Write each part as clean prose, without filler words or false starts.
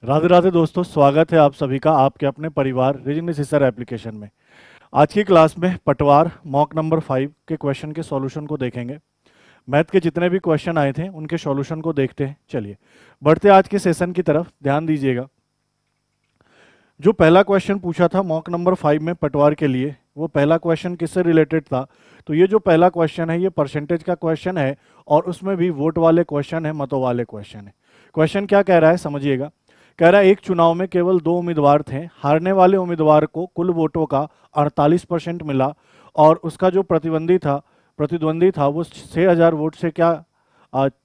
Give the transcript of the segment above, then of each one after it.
राधे राधे दोस्तों, स्वागत है आप सभी का आपके अपने परिवार रीजनिंग सिसर एप्लीकेशन में। आज की क्लास में पटवार मॉक नंबर 5 के क्वेश्चन के सॉल्यूशन को देखेंगे। मैथ के जितने भी क्वेश्चन आए थे उनके सॉल्यूशन को देखते हैं। चलिए बढ़ते आज के सेशन की तरफ, ध्यान दीजिएगा। जो पहला क्वेश्चन पूछा था मॉक नंबर 5 में पटवार के लिए, वो पहला क्वेश्चन किससे रिलेटेड था? तो ये जो पहला क्वेश्चन है ये परसेंटेज का क्वेश्चन है और उसमें भी वोट वाले क्वेश्चन है, मतों वाले क्वेश्चन है। क्वेश्चन क्या कह रहा है समझिएगा। कह रहा है एक चुनाव में केवल 2 उम्मीदवार थे, हारने वाले उम्मीदवार को कुल वोटों का 48% मिला और उसका जो प्रतिद्वंदी था वो 6000 वोट से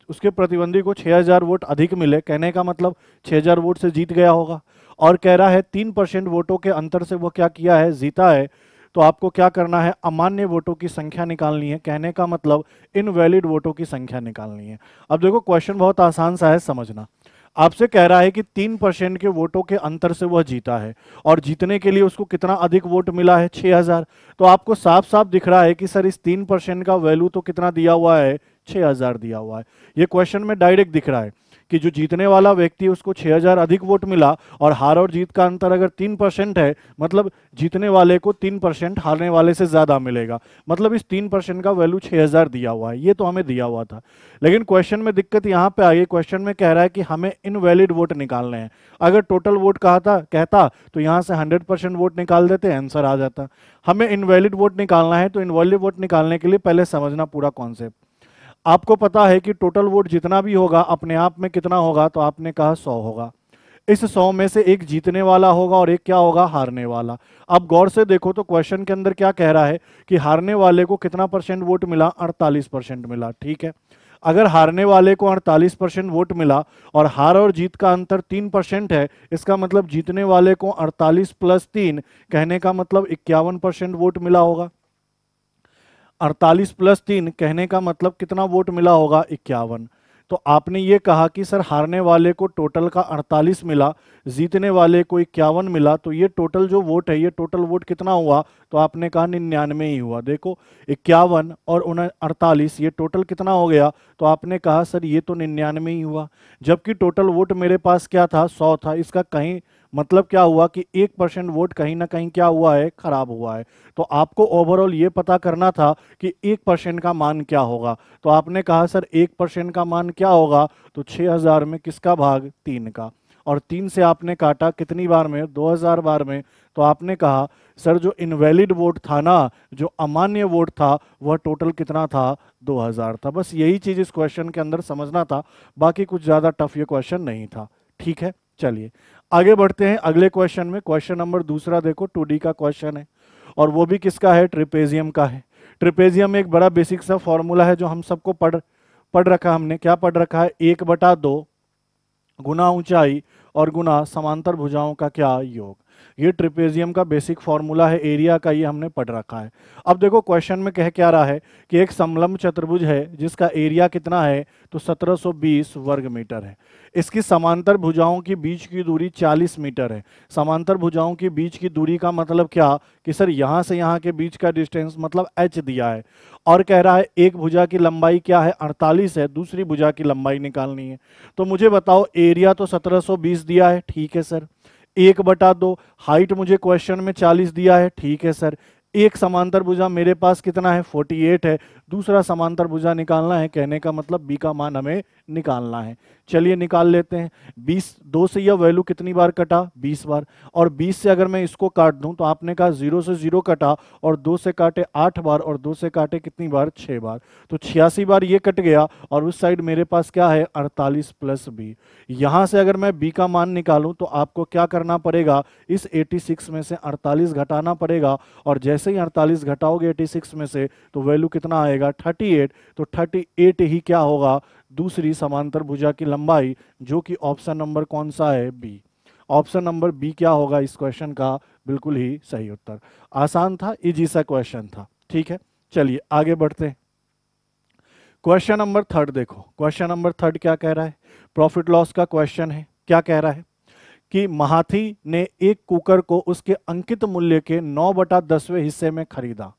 उसके प्रतिद्वंदी को 6000 वोट अधिक मिले। कहने का मतलब 6000 वोट से जीत गया होगा। और कह रहा है 3% वोटों के अंतर से वो क्या किया है, जीता है। तो आपको क्या करना है, अमान्य वोटों की संख्या निकालनी है। कहने का मतलब इनवैलिड वोटों की संख्या निकालनी है। अब देखो क्वेश्चन बहुत आसान सा है समझना। आपसे कह रहा है कि 3% के वोटों के अंतर से वह जीता है और जीतने के लिए उसको कितना अधिक वोट मिला है, 6000। तो आपको साफ साफ दिख रहा है कि सर इस 3% का वैल्यू तो कितना दिया हुआ है, 6000 दिया हुआ है। ये क्वेश्चन में डायरेक्ट दिख रहा है कि जो जीतने वाला व्यक्ति है उसको 6000 अधिक वोट मिला और हार और जीत का अंतर अगर 3% है, मतलब जीतने वाले को 3% हारने वाले से ज्यादा मिलेगा। मतलब इस 3% का वैल्यू 6000 दिया हुआ है। ये तो हमें दिया हुआ था, लेकिन क्वेश्चन में दिक्कत यहाँ पे आई। क्वेश्चन में कह रहा है कि हमें इनवैलिड वोट निकालने हैं। अगर टोटल वोट कहता तो यहाँ से 100% वोट निकाल देते, आंसर आ जाता। हमें इनवैलिड वोट निकालना है, तो इनवैलिड वोट निकालने के लिए पहले समझना पूरा कॉन्सेप्ट। आपको पता है कि टोटल वोट जितना भी होगा अपने आप में कितना होगा, तो आपने कहा 100 होगा। इस 100 में से एक जीतने वाला होगा और एक क्या होगा, हारने वाला। अब गौर से देखो तो क्वेश्चन के अंदर क्या कह रहा है कि हारने वाले को कितना परसेंट वोट मिला, 48% मिला। ठीक है, अगर हारने वाले को 48% वोट मिला और हार और जीत का अंतर 3% है, इसका मतलब जीतने वाले को 48 + 3, कहने का मतलब 51% वोट मिला होगा। 48 + 3 कहने का मतलब कितना वोट मिला होगा, 51। तो आपने ये कहा कि सर हारने वाले को टोटल का 48 मिला, जीतने वाले को 51 मिला, तो ये टोटल जो वोट है, ये टोटल वोट कितना हुआ? तो आपने कहा 99 ही हुआ। देखो 51 और 48, ये टोटल कितना हो गया? तो आपने कहा सर ये तो 99 ही हुआ। जबकि टोटल वोट मेरे पास क्या था, 100 था। इसका कहीं मतलब क्या हुआ कि 1% वोट कहीं ना कहीं क्या हुआ है, खराब हुआ है। तो आपको ओवरऑल ये पता करना था कि 1% का मान क्या होगा। तो आपने कहा सर 1% का मान क्या होगा? तो 6000 में किसका भाग, 3 का। और 3 से आपने काटा कितनी बार में, 2000 बार में। तो आपने कहा सर जो इनवैलिड वोट था ना, जो अमान्य वोट था, वह टोटल कितना था, 2000 था। बस यही चीज इस क्वेश्चन के अंदर समझना था, बाकी कुछ ज्यादा टफ ये क्वेश्चन नहीं था। ठीक है, चलिए आगे बढ़ते हैं अगले क्वेश्चन में। क्वेश्चन नंबर दूसरा देखो, 2D का क्वेश्चन है और वो भी किसका है, ट्रिपेजियम का है। ट्रिपेजियम एक बड़ा बेसिक सा फॉर्मूला है जो हम सबको पढ़ रखा। हमने क्या पढ़ रखा है, 1/2 गुना ऊंचाई और गुना समांतर भुजाओं का क्या योग। ये ट्रिपेजियम का बेसिक फॉर्मूला है, एरिया का, ये हमने पढ़ रखा है। अब देखो क्वेश्चन में कह क्या रहा है कि एक समलंब चतुर्भुज है जिसका एरिया कितना है, तो 1720 वर्ग मीटर है। इसकी समांतर भुजाओं की बीच की दूरी 40 मीटर है। समांतर भुजाओं की बीच की दूरी का मतलब क्या, कि सर यहां से यहां के बीच का डिस्टेंस मतलब h दिया है। और कह रहा है एक भुजा की लंबाई क्या है, 48 है, दूसरी भुजा की लंबाई निकालनी है। तो मुझे बताओ, एरिया तो 1720 दिया है, ठीक है सर। 1/2, हाइट मुझे क्वेश्चन में 40 दिया है, ठीक है सर। एक समांतर भुजा मेरे पास कितना है, 48 है। दूसरा समांतर भुजा निकालना है, कहने का मतलब बी का मान हमें निकालना है। चलिए निकाल लेते हैं। 20, 2 से यह वैल्यू कितनी बार कटा, 20 बार। और 20 से अगर मैं इसको काट दूं, तो आपने कहा 0 से 0 कटा और 2 से काटे 8 बार और 2 से काटे कितनी बार, 6 बार। तो 86 बार ये कट गया और उस साइड मेरे पास क्या है, 48 + b। यहां से अगर मैं b का मान निकालूं तो आपको क्या करना पड़ेगा, इस 86 में से 48 घटाना पड़ेगा। और जैसे ही 48 घटाओगे 86 में से, तो वैल्यू कितना आएगा, 38। तो 38 ही क्या होगा, दूसरी समांतर भुजा की लंबाई, जो कि ऑप्शन नंबर कौन सा है, बी। ऑप्शन नंबर बी क्या होगा इस क्वेश्चन का बिल्कुल ही सही उत्तर। आसान था, इजी सा क्वेश्चन था। ठीक है, चलिए आगे बढ़ते हैं। क्वेश्चन नंबर 3 देखो। क्वेश्चन नंबर 3 क्या कह रहा है, प्रॉफिट लॉस का क्वेश्चन है। क्या कह रहा है कि महाथी ने एक कुकर को उसके अंकित मूल्य के 9/10वें हिस्से में खरीदा।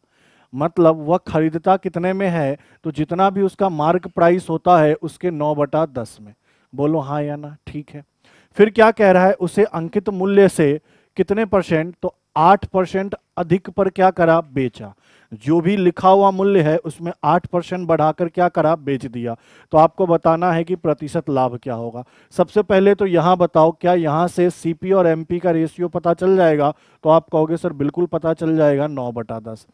मतलब वह खरीदता कितने में है, तो जितना भी उसका मार्क प्राइस होता है उसके 9/10 में। बोलो हाँ या ना, ठीक है। फिर क्या कह रहा है, उसे अंकित मूल्य से कितने परसेंट, तो 8% अधिक पर क्या करा, बेचा। जो भी लिखा हुआ मूल्य है उसमें 8% बढ़ाकर क्या करा, बेच दिया। तो आपको बताना है कि प्रतिशत लाभ क्या होगा। सबसे पहले तो यहां बताओ, क्या यहां से सीपी और एमपी का रेशियो पता चल जाएगा, तो आप कहोगे सर बिल्कुल पता चल जाएगा, 9/10।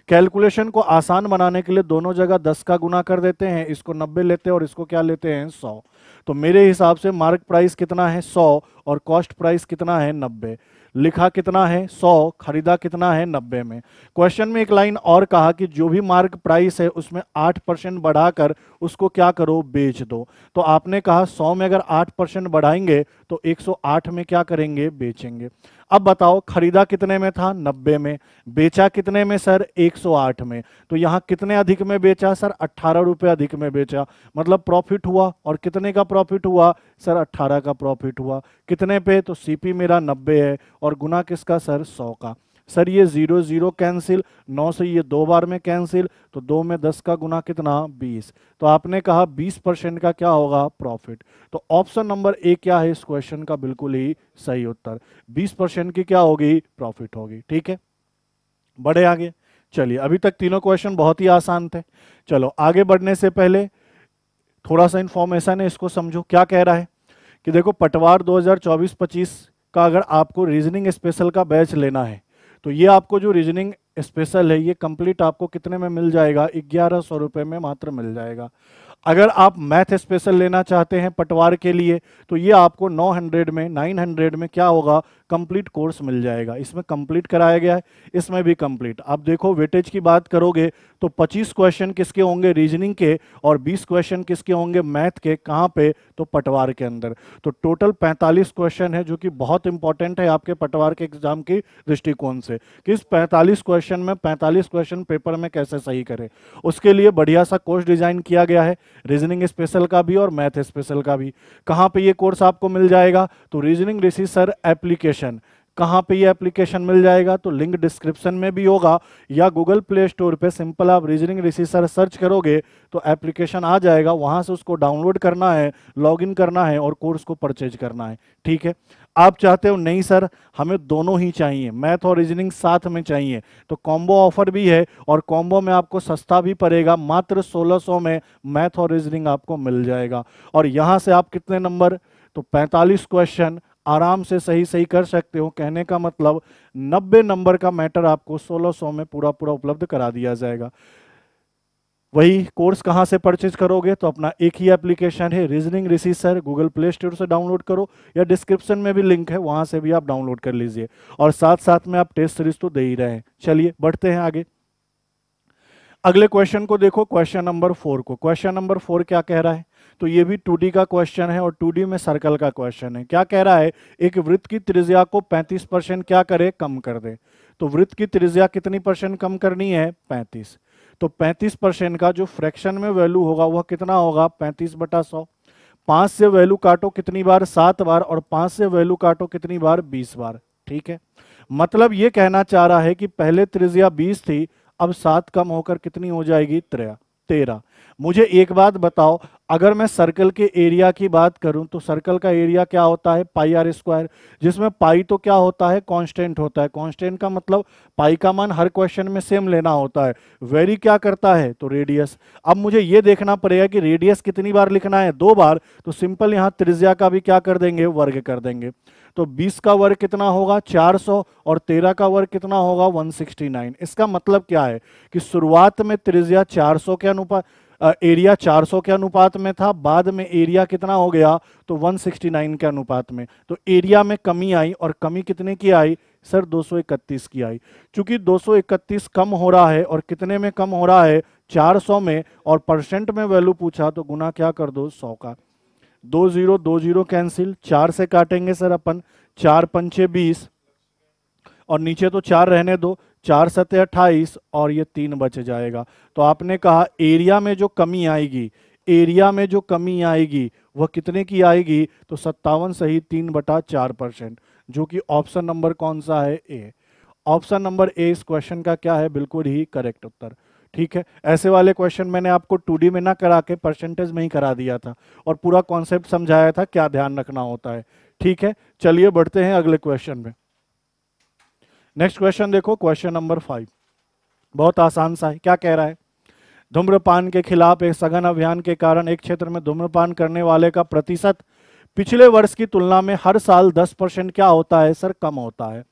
कैलकुलेशन को आसान बनाने के लिए दोनों जगह 10 का गुना कर देते हैं, इसको 90 लेते हैं और इसको क्या लेते हैं, 100। तो मेरे हिसाब से मार्क प्राइस कितना है, 100, और कॉस्ट प्राइस कितना है, 90। लिखा कितना है, 100, खरीदा कितना है, 90 में। क्वेश्चन में एक लाइन और कहा कि जो भी मार्क प्राइस है उसमें 8% बढ़ाकर उसको क्या करो, बेच दो। तो आपने कहा 100 में अगर 8% बढ़ाएंगे तो 108 में क्या करेंगे, बेचेंगे। अब बताओ खरीदा कितने में था, 90 में, बेचा कितने में सर, 108 में। तो यहां कितने अधिक में बेचा सर, 18 रुपए अधिक में बेचा, मतलब प्रॉफिट हुआ। और कितने का प्रॉफिट हुआ सर, 18 का प्रॉफिट हुआ। कितने पे, तो सीपी मेरा 90 है और गुना किसका सर, 100 का। सर ये 0 0 कैंसिल, 9 से ये 2 बार में कैंसिल, तो 2 में 10 का गुना कितना, 20। तो आपने कहा 20% का क्या होगा, प्रॉफिट। तो ऑप्शन नंबर ए क्या है इस क्वेश्चन का बिल्कुल ही सही उत्तर, 20% की क्या होगी, प्रॉफिट होगी। ठीक है, बढ़े आगे। चलिए, अभी तक तीनों क्वेश्चन बहुत ही आसान थे। चलो आगे बढ़ने से पहले थोड़ा सा इंफॉर्मेशन है, इसको समझो। क्या कह रहा है कि देखो, पटवार 2024-25 का अगर आपको रीजनिंग स्पेशल का बैच लेना है तो ये आपको जो रीजनिंग स्पेशल है ये कंप्लीट आपको कितने में मिल जाएगा, 1100 रुपये में मात्र मिल जाएगा। अगर आप मैथ स्पेशल लेना चाहते हैं पटवार के लिए तो ये आपको 900 में क्या होगा, कंप्लीट कोर्स मिल जाएगा। इसमें कंप्लीट कराया गया है, इसमें भी कंप्लीट। आप देखो वेटेज की बात करोगे तो 25 क्वेश्चन किसके होंगे, रीजनिंग के, और 20 क्वेश्चन किसके होंगे, मैथ के। कहाँ पे, तो पटवार के अंदर। तो टोटल 45 क्वेश्चन है, जो कि बहुत इंपॉर्टेंट है आपके पटवार के एग्जाम की दृष्टिकोण से, कि इस 45 क्वेश्चन में 45 क्वेश्चन पेपर में कैसे सही करें। उसके लिए बढ़िया सा कोर्स डिजाइन किया गया है, रीजनिंग स्पेशल का भी और मैथ स्पेशल का भी। कहाँ पे ये कोर्स आपको मिल जाएगा, तो रीजनिंग ऋषि सर एप्लीकेशन। कहाँ पे ये एप्लीकेशन मिल जाएगा, तो लिंक डिस्क्रिप्शन में भी होगा, या गूगल प्ले स्टोर पे सिंपल आप रीजनिंग ऋषि सर सर्च करोगे तो एप्लीकेशन आ जाएगा, वहां से उसको डाउनलोड करना है, लॉगिन करना है और कोर्स को परचेज करना है। ठीक है, आप चाहते हो नहीं सर हमें दोनों ही चाहिए, मैथ और रीजनिंग साथ में चाहिए, तो कॉम्बो ऑफर भी है, और कॉम्बो में आपको सस्ता भी पड़ेगा, मात्र 1600 में मैथ और रीजनिंग आपको मिल जाएगा। और यहां से आप कितने नंबर, तो 45 क्वेश्चन आराम से सही सही कर सकते हो। कहने का मतलब 90 नंबर का मैटर आपको 1600 में पूरा पूरा उपलब्ध करा दिया जाएगा। वही कोर्स कहाँ से परचेज करोगे, तो अपना एक ही एप्लीकेशन है रीजनिंग ऋषि सर, गूगल प्ले स्टोर से डाउनलोड करो, या डिस्क्रिप्शन में भी लिंक है वहां से भी आप डाउनलोड कर लीजिए। और साथ साथ में आप टेस्ट सीरीज तो दे ही रहे हैं। चलिए बढ़ते हैं आगे। अगले क्वेश्चन को देखो, क्वेश्चन नंबर 4 को। क्वेश्चन नंबर 4 क्या कह रहा है, तो ये भी 2D का क्वेश्चन है और 2D में सर्कल का क्वेश्चन है। क्या कह रहा है, एक वृत्त की त्रिज्या को 35% क्या करे, कम कर दे। तो वृत्त की त्रिज्या कितनी परसेंट कम करनी है, 35। तो 35% का जो फ्रैक्शन में वैल्यू होगा वह कितना होगा, 35/100। 5 से वैल्यू काटो कितनी बार, 7 बार, और 5 से वैल्यू काटो कितनी बार, 20 बार। ठीक है, मतलब ये कहना चाह रहा है कि पहले त्रिज्या 20 थी, अब 7 कम होकर कितनी हो जाएगी, 13। मुझे एक बात बताओ, अगर मैं सर्कल के एरिया की बात करूं तो सर्कल का एरिया क्या होता है, पाई आर स्क्वायर, जिसमें पाई तो क्या होता है, कांस्टेंट होता है। कांस्टेंट का मतलब पाई का मान हर क्वेश्चन में सेम लेना होता है। वेरी क्या करता है, तो रेडियस। अब मुझे ये देखना पड़ेगा कि रेडियस कितनी बार लिखना है, 2 बार, तो सिंपल यहां त्रिज्या का भी क्या कर देंगे, वर्ग कर देंगे। तो 20 का वर्ग कितना होगा, 400, और 13 का वर्ग कितना होगा, 169। इसका मतलब क्या है कि शुरुआत में त्रिज्या 400 के अनुपात, एरिया 400 के अनुपात में था, बाद में एरिया कितना हो गया, तो 169 के अनुपात में। तो एरिया में कमी आई, और कमी कितने की आई सर, 231 की आई। चूंकि 231 कम हो रहा है, और कितने में कम हो रहा है, 400 में, और परसेंट में वैल्यू पूछा तो गुना क्या कर दो, 100 का। 2 0 कैंसिल, 4 से काटेंगे सर अपन, 4 पंचे 20, और नीचे तो 4 रहने दो, 4 सते 28, और ये 3 बच जाएगा। तो आपने कहा एरिया में जो कमी आएगी, एरिया में जो कमी आएगी वह कितने की आएगी, तो 57 सही 3/4%, जो कि ऑप्शन नंबर कौन सा है, ए। ऑप्शन नंबर ए इस क्वेश्चन का क्या है, बिल्कुल ही करेक्ट उत्तर। ठीक है, ऐसे वाले क्वेश्चन मैंने आपको 2D में ना करा के परसेंटेज में ही करा दिया था, और पूरा कॉन्सेप्ट समझाया था क्या ध्यान रखना होता है। ठीक है, चलिए बढ़ते हैं अगले क्वेश्चन में। नेक्स्ट क्वेश्चन देखो, क्वेश्चन नंबर 5, बहुत आसान सा है। क्या कह रहा है? धूम्रपान के खिलाफ एक सघन अभियान के कारण एक क्षेत्र में धूम्रपान करने वाले का प्रतिशत पिछले वर्ष की तुलना में हर साल 10% क्या होता है सर? कम होता है।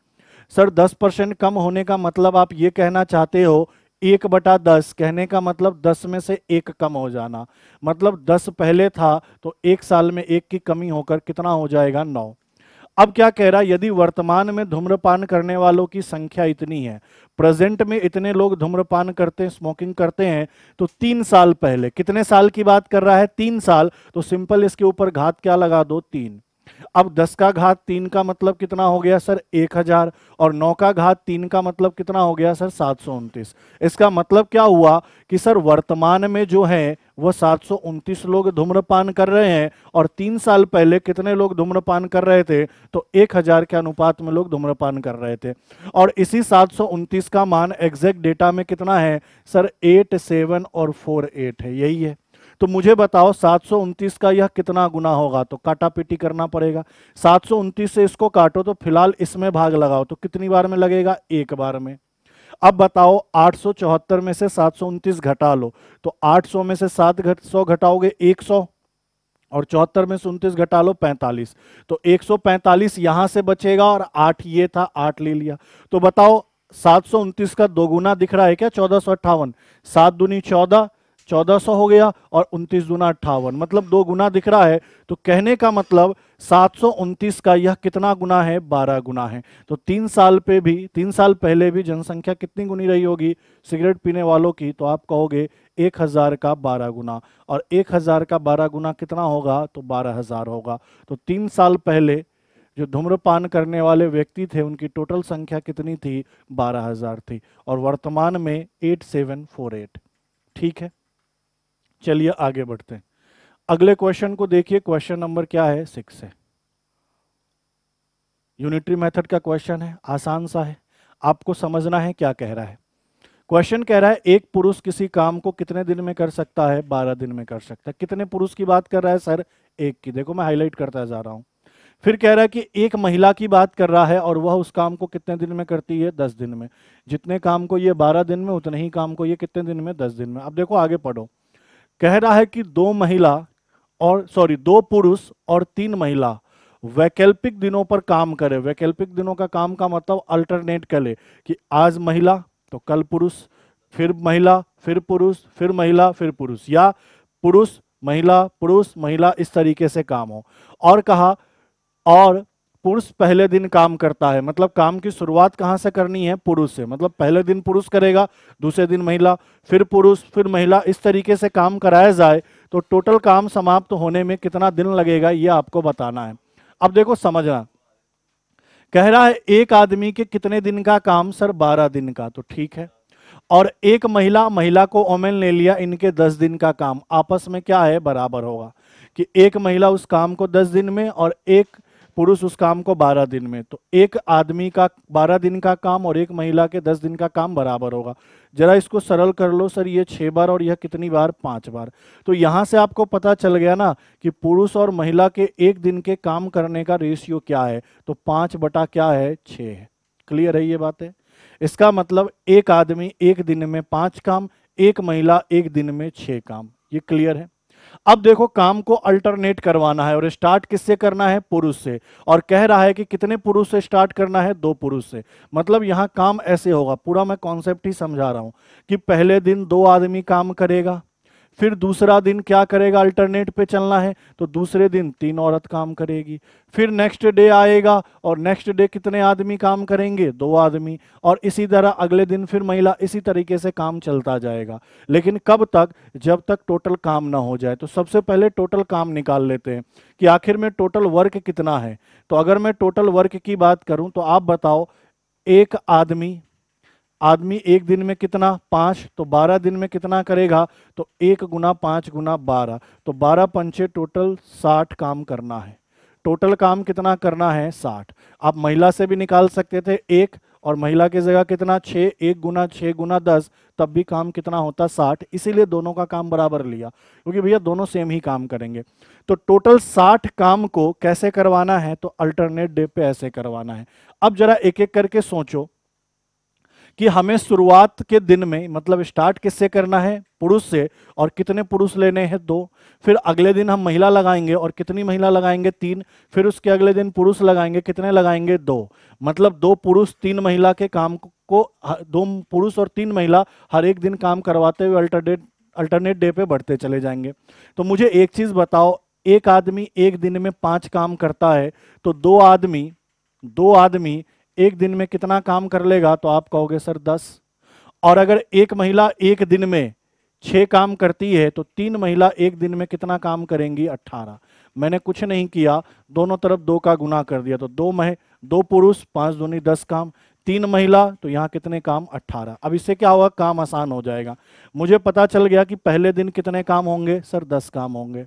सर 10% कम होने का मतलब आप ये कहना चाहते हो 1/10, कहने का मतलब 10 में से 1 कम हो जाना, मतलब 10 पहले था तो 1 साल में 1 की कमी होकर कितना हो जाएगा? 9। अब क्या कह रहा है? यदि वर्तमान में धूम्रपान करने वालों की संख्या इतनी है, प्रेजेंट में इतने लोग धूम्रपान करते हैं, स्मोकिंग करते हैं, तो 3 साल पहले, कितने साल की बात कर रहा है? 3 साल। तो सिंपल इसके ऊपर घात क्या लगा दो? 3। अब 10 का घात 3 का मतलब कितना हो गया सर? 1000। और 9 का घात 3 का मतलब कितना हो गया सर? 729। इसका मतलब क्या हुआ कि सर वर्तमान में जो है वो 729 लोग धूम्रपान कर रहे हैं, और 3 साल पहले कितने लोग धूम्रपान कर रहे थे? तो 1000 के अनुपात में लोग धूम्रपान कर रहे थे। और इसी 729 का मान एग्जैक्ट डेटा में कितना है सर? 87 और 48 है, यही है। तो मुझे बताओ 729 का यह कितना गुना होगा? तो काटापीटी करना पड़ेगा। 729 से इसको काटो तो फिलहाल इसमें भाग लगाओ, तो कितनी बार में लगेगा? 1 बार में। अब बताओ 874 में से 729 घटा लो, तो 800 में से 700 घटाओगे 100, और 74 में से 29 घटा लो 45, तो 145 यहां से बचेगा, और 8 ये था, 8 ले लिया। तो बताओ 729 का दोगुना दिख रहा है क्या? 1458। 7 दूनी 14, 1400 हो गया, और 29 दूना 58, मतलब 2 गुना दिख रहा है। तो कहने का मतलब 729 का यह कितना गुना है? 12 गुना है। तो 3 साल पे भी, 3 साल पहले भी जनसंख्या कितनी गुनी रही होगी सिगरेट पीने वालों की? तो आप कहोगे 1000 का 12 गुना, और 1000 का 12 गुना कितना होगा? तो 12000 होगा। तो 3 साल पहले जो धूम्रपान करने वाले व्यक्ति थे उनकी टोटल संख्या कितनी थी? 12000 थी, और वर्तमान में 8748। ठीक है, चलिए आगे बढ़ते हैं। अगले क्वेश्चन को देखिए, क्वेश्चन नंबर क्या है? 6 है। यूनिटरी मेथड का क्वेश्चन है, आसान सा है, आपको समझना है क्या कह रहा है। क्वेश्चन कह रहा है एक पुरुष किसी काम को कितने दिन में कर सकता है? 12 दिन में कर सकता है। कितने पुरुष की बात कर रहा है सर? एक की। देखो मैं हाईलाइट करता जा रहा हूं। फिर कह रहा है कि एक महिला की बात कर रहा है, और वह उस काम को कितने दिन में करती है? 10 दिन में। जितने काम को ये 12 दिन में, उतने ही काम को ये कितने दिन में? 10 दिन में। अब देखो आगे पढ़ो। कह रहा है कि 2 पुरुष और 3 महिला वैकल्पिक दिनों पर काम करे। वैकल्पिक दिनों का काम का मतलब अल्टरनेट करे, कि आज महिला तो कल पुरुष, फिर महिला, फिर पुरुष, फिर महिला, फिर पुरुष, या पुरुष पुरुष महिला, इस तरीके से काम हो। और कहा, और पुरुष पहले दिन काम करता है, मतलब काम की शुरुआत कहां से करनी है? पुरुष से, मतलब पहले दिन पुरुष करेगा, दूसरे दिन महिला, फिर पुरुष, फिर महिला, इस तरीके से काम कराया जाए तो टोटल काम समाप्त होने में कितना दिन लगेगा, ये आपको बताना है। अब देखो समझना, कह रहा है एक आदमी के कितने दिन का काम सर? 12 दिन का। तो ठीक है, और एक महिला को ओमेन ले लिया, इनके 10 दिन का काम आपस में क्या है? बराबर होगा, कि एक महिला उस काम को 10 दिन में और एक पुरुष उस काम को 12 दिन में। तो एक आदमी का 12 दिन का काम और एक महिला के 10 दिन का काम बराबर होगा। जरा इसको सरल कर लो सर, ये 6 बार और यह कितनी बार? 5 बार। तो यहां से आपको पता चल गया ना कि पुरुष और महिला के एक दिन के काम करने का रेशियो क्या है? तो 5 बटा क्या है? 6 है। क्लियर है ये बातें? इसका मतलब एक आदमी एक दिन में 5 काम, एक महिला एक दिन में 6 काम। ये क्लियर है? अब देखो काम को अल्टरनेट करवाना है, और स्टार्ट किससे करना है? पुरुष से। और कह रहा है कि कितने पुरुष से स्टार्ट करना है? 2 पुरुष से। मतलब यहां काम ऐसे होगा, पूरा मैं कॉन्सेप्ट ही समझा रहा हूं, कि पहले दिन 2 आदमी काम करेगा, फिर दूसरा दिन क्या करेगा? अल्टरनेट पे चलना है, तो दूसरे दिन 3 औरत काम करेगी, फिर नेक्स्ट डे आएगा, और नेक्स्ट डे कितने आदमी काम करेंगे? 2 आदमी, और इसी तरह अगले दिन फिर महिला, इसी तरीके से काम चलता जाएगा। लेकिन कब तक? जब तक टोटल काम ना हो जाए। तो सबसे पहले टोटल काम निकाल लेते हैं कि आखिर में टोटल वर्क कितना है। तो अगर मैं टोटल वर्क की बात करूं तो आप बताओ, एक आदमी एक दिन में कितना? 5, तो 12 दिन में कितना करेगा? तो 1 गुना 5 गुना 12, तो 12 पंचे टोटल 60 काम करना है। टोटल काम कितना करना है? 60। आप महिला से भी निकाल सकते थे 1, और महिला की जगह कितना 6, 1 गुना 6 गुना 10, तब भी काम कितना होता 60। इसीलिए दोनों का काम बराबर लिया, क्योंकि भैया दोनों सेम ही काम करेंगे। तो टोटल 60 काम को कैसे करवाना है, तो अल्टरनेट डे पे ऐसे करवाना है। अब जरा एक एक करके सोचो कि हमें शुरुआत के दिन में, मतलब स्टार्ट किससे करना है, पुरुष से, और कितने पुरुष लेने हैं 2। फिर अगले दिन हम महिला लगाएंगे, और कितनी महिला लगाएंगे 3। फिर उसके अगले दिन पुरुष लगाएंगे, कितने लगाएंगे 2। मतलब 2 पुरुष 3 महिला के काम को 2 पुरुष और 3 महिला हर एक दिन काम करवाते हुए अल्टरनेट डे पे बढ़ते चले जाएंगे। तो मुझे एक चीज बताओ, एक आदमी एक दिन में 5 काम करता है, तो 2 आदमी एक दिन में कितना काम कर लेगा, तो आप कहोगे सर 10। और अगर एक महिला एक दिन में 6 काम करती है, तो 3 महिला एक दिन में कितना काम करेंगी, 18। मैंने कुछ नहीं किया, दोनों तरफ 2 का गुना कर दिया, तो 2 पुरुष 5 दूनी 10 काम, 3 महिला, तो यहाँ कितने काम 18। अब इससे क्या होगा, काम आसान हो जाएगा। मुझे पता चल गया कि पहले दिन कितने काम होंगे, सर 10 काम होंगे।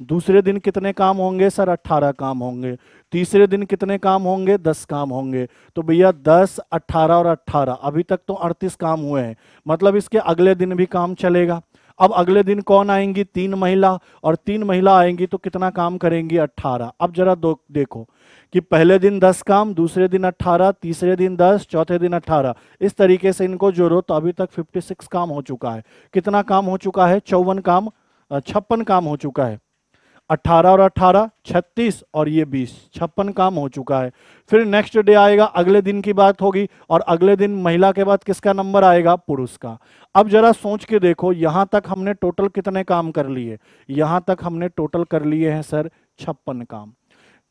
दूसरे दिन कितने काम होंगे, सर 18 काम होंगे। तीसरे दिन कितने काम होंगे, 10 काम होंगे। तो भैया 10, 18 और 18, अभी तक तो 38 काम हुए हैं। मतलब इसके अगले दिन भी काम चलेगा। अब अगले दिन कौन आएंगी, 3 महिला, और 3 महिला आएंगी तो कितना काम करेंगी, 18। अब जरा देखो कि पहले दिन 10 काम, दूसरे दिन 18, तीसरे दिन 10, चौथे दिन 18, इस तरीके से इनको जोड़ो तो अभी तक 56 काम हो चुका है। कितना काम हो चुका है, 56 काम हो चुका है। 18 और 18 36, और ये 20, 56 काम हो चुका है। फिर नेक्स्ट डे आएगा, अगले दिन की बात होगी, और अगले दिन महिला के बाद किसका नंबर आएगा, पुरुष का। अब जरा सोच के देखो, यहां तक हमने टोटल कितने काम कर लिए, यहां तक हमने टोटल कर लिए हैं सर 56 काम।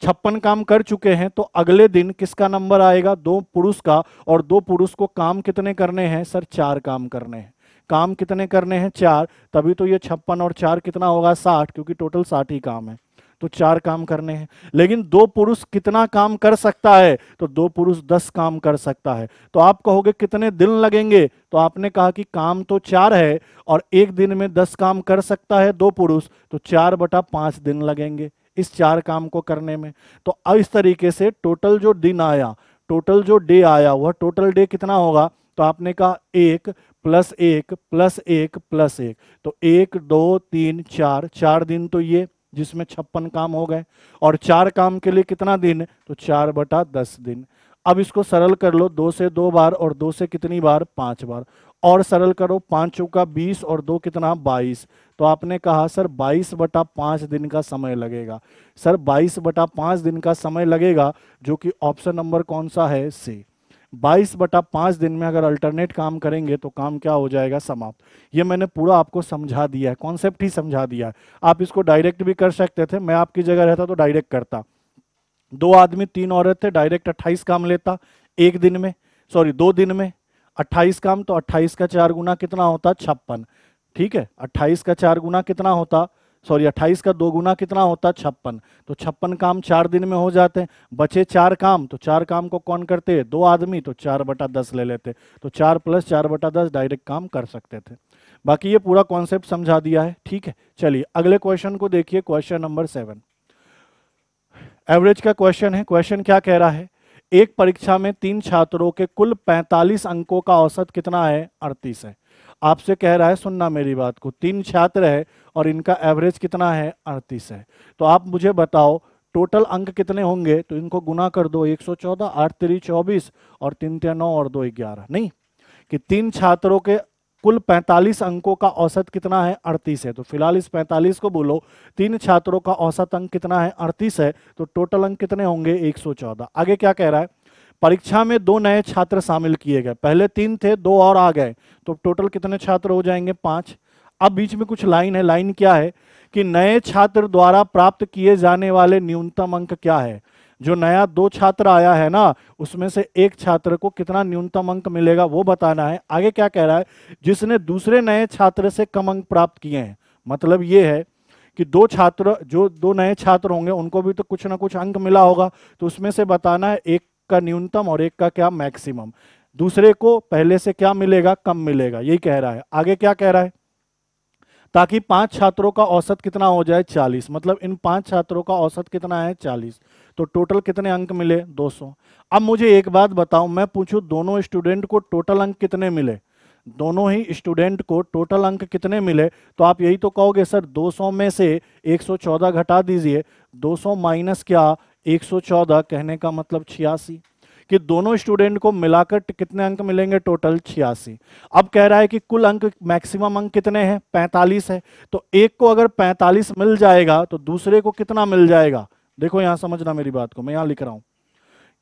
56 काम कर चुके हैं, तो अगले दिन किसका नंबर आएगा, 2 पुरुष का, और 2 पुरुष को काम कितने करने हैं, सर 4 काम करने हैं। काम कितने करने हैं, 4, तभी तो ये 56 और 4 कितना होगा, 60, क्योंकि टोटल 60 ही काम है, तो 4 काम करने हैं। लेकिन 2 पुरुष कितना काम कर सकता है, तो 2 पुरुष 10 काम कर सकता है। तो आप कहोगे कितने दिन लगेंगे, तो आपने कहा कि काम तो 4 है, और एक दिन में 10 काम कर सकता है 2 पुरुष, तो 4/5 दिन लगेंगे इस 4 काम को करने में। तो इस तरीके से टोटल जो दिन आया, टोटल जो डे आया, वह टोटल डे कितना होगा, तो आपने कहा 1 + 1 + 1 + 1, तो 1 2 3 4 दिन तो ये, जिसमें 56 काम हो गए। और 4 काम के लिए कितना दिन, तो 4/10 दिन। अब इसको सरल कर लो, 2 से 2 बार, और 2 से कितनी बार, 5 बार। और सरल करो, 5 चौका 20, और 2 कितना, 22। तो आपने कहा सर 22/5 दिन का समय लगेगा। सर 22/5 दिन का समय लगेगा, जो कि ऑप्शन नंबर कौन सा है, सी। 22/5 दिन में अगर अल्टरनेट काम करेंगे तो काम क्या हो जाएगा, समाप्त। ये मैंने पूरा आपको समझा दिया है, कॉन्सेप्ट ही समझा दिया है। आप इसको डायरेक्ट भी कर सकते थे, मैं आपकी जगह रहता तो डायरेक्ट करता। 2 आदमी 3 औरत थे, डायरेक्ट 28 काम लेता एक दिन में, सॉरी 2 दिन में 28 काम। तो 28 का 4 गुना कितना होता, 56। ठीक है, 28 का 4 गुना कितना होता, सॉरी 28 का 2 गुना कितना होता, 56। तो 56 काम 4 दिन में हो जाते हैं। बचे 4 काम, तो 4 काम को कौन करते हैं, 2 आदमी, तो 4/10 ले लेते, तो 4 + 4/10 डायरेक्ट काम कर सकते थे। बाकी ये पूरा कॉन्सेप्ट समझा दिया है। ठीक है, चलिए अगले क्वेश्चन को देखिए, क्वेश्चन नंबर 7 एवरेज का क्वेश्चन है। क्वेश्चन क्या कह रहा है, एक परीक्षा में 3 छात्रों के कुल 45 अंकों का औसत कितना है, 38 है। आपसे कह रहा है, सुनना मेरी बात को, 3 छात्र है और इनका एवरेज कितना है, 38 है। तो आप मुझे बताओ टोटल अंक कितने होंगे, तो इनको गुना कर दो, 114, 8 3 24, और 3 3 9, और 2 11। नहीं, कि 3 छात्रों के कुल 45 अंकों का औसत कितना है, 38 है। तो फिलहाल इस 45 को बोलो, 3 छात्रों का औसत अंक कितना है, 38 है, तो टोटल अंक कितने होंगे, 114। आगे क्या कह रहा है, परीक्षा में 2 नए छात्र शामिल किए गए, पहले 3 थे, 2 और आ गए, तो टोटल कितने छात्र हो जाएंगे, 5। अब बीच में कुछ लाइन है, लाइन क्या है कि नए छात्र द्वारा प्राप्त किए जाने वाले न्यूनतम अंक क्या है। जो नया 2 छात्र आया है ना, उसमें से एक छात्र को कितना न्यूनतम अंक मिलेगा वो बताना है। आगे क्या कह रहा है, जिसने दूसरे नए छात्र से कम अंक प्राप्त किए हैं। मतलब ये है कि 2 नए छात्र होंगे, उनको भी तो कुछ ना कुछ अंक मिला होगा, तो उसमें से बताना है एक का न्यूनतम और एक का क्या मैक्सिमम। दूसरे को पहले से क्या मिलेगा, कम मिलेगा, यही कह रहा है। आगे क्या कह रहा है, ताकि 5 छात्रों का औसत कितना हो जाए 40, मतलब इन 5 छात्रों का औसत कितना है 40, तो टोटल कितने अंक मिले 200। अब मुझे एक बात बताओ, मैं पूछूं दोनों स्टूडेंट को टोटल अंक कितने मिले, दोनों ही स्टूडेंट को टोटल अंक कितने मिले, तो आप यही तो कहोगे सर 200 में से 114 घटा दीजिए, 200 माइनस क्या 114, कहने का मतलब 86, कि दोनों स्टूडेंट को मिलाकर कितने अंक मिलेंगे टोटल 86। अब कह रहा है कि कुल अंक मैक्सिमम अंक कितने हैं 45 है, तो एक को अगर 45 मिल जाएगा तो दूसरे को कितना मिल जाएगा। देखो यहां समझना मेरी बात को, मैं यहां लिख रहा हूं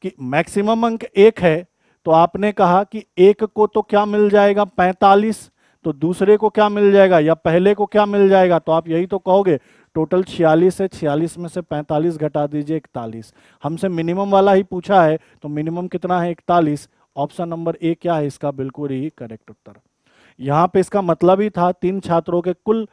कि मैक्सिमम अंक 1 है, तो आपने कहा कि एक को तो क्या मिल जाएगा 45, तो दूसरे को क्या मिल जाएगा या पहले को क्या मिल जाएगा, तो आप यही तो कहोगे टोटल 46 है, 46 में से 45 घटा दीजिए 41। हमसे मिनिमम वाला ही पूछा है, तो मिनिमम कितना है 41। ऑप्शन नंबर ए क्या है इसका बिल्कुल ही करेक्ट उत्तर। यहां पे इसका मतलब ही था 3 छात्रों के कुल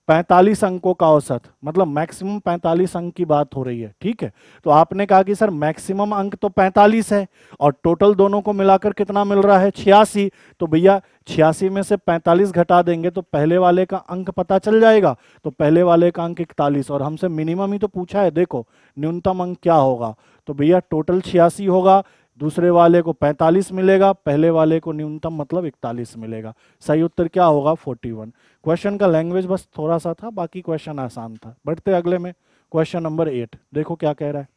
45 अंकों का औसत, मतलब मैक्सिमम 45 अंक की बात हो रही है, ठीक है। तो आपने कहा कि सर मैक्सिमम अंक तो 45 है और टोटल दोनों को मिलाकर कितना मिल रहा है 86, तो भैया 86 में से 45 घटा देंगे तो पहले वाले का अंक पता चल जाएगा, तो पहले वाले का अंक 41, और हमसे मिनिमम ही तो पूछा है, देखो न्यूनतम अंक क्या होगा, तो भैया टोटल 86 होगा, दूसरे वाले को 45 मिलेगा, पहले वाले को न्यूनतम मतलब 41 मिलेगा। सही उत्तर क्या होगा 41। क्वेश्चन का लैंग्वेज बस थोड़ा सा था, बाकी क्वेश्चन आसान था। बढ़ते अगले में, क्वेश्चन नंबर 8 देखो क्या कह रहा है।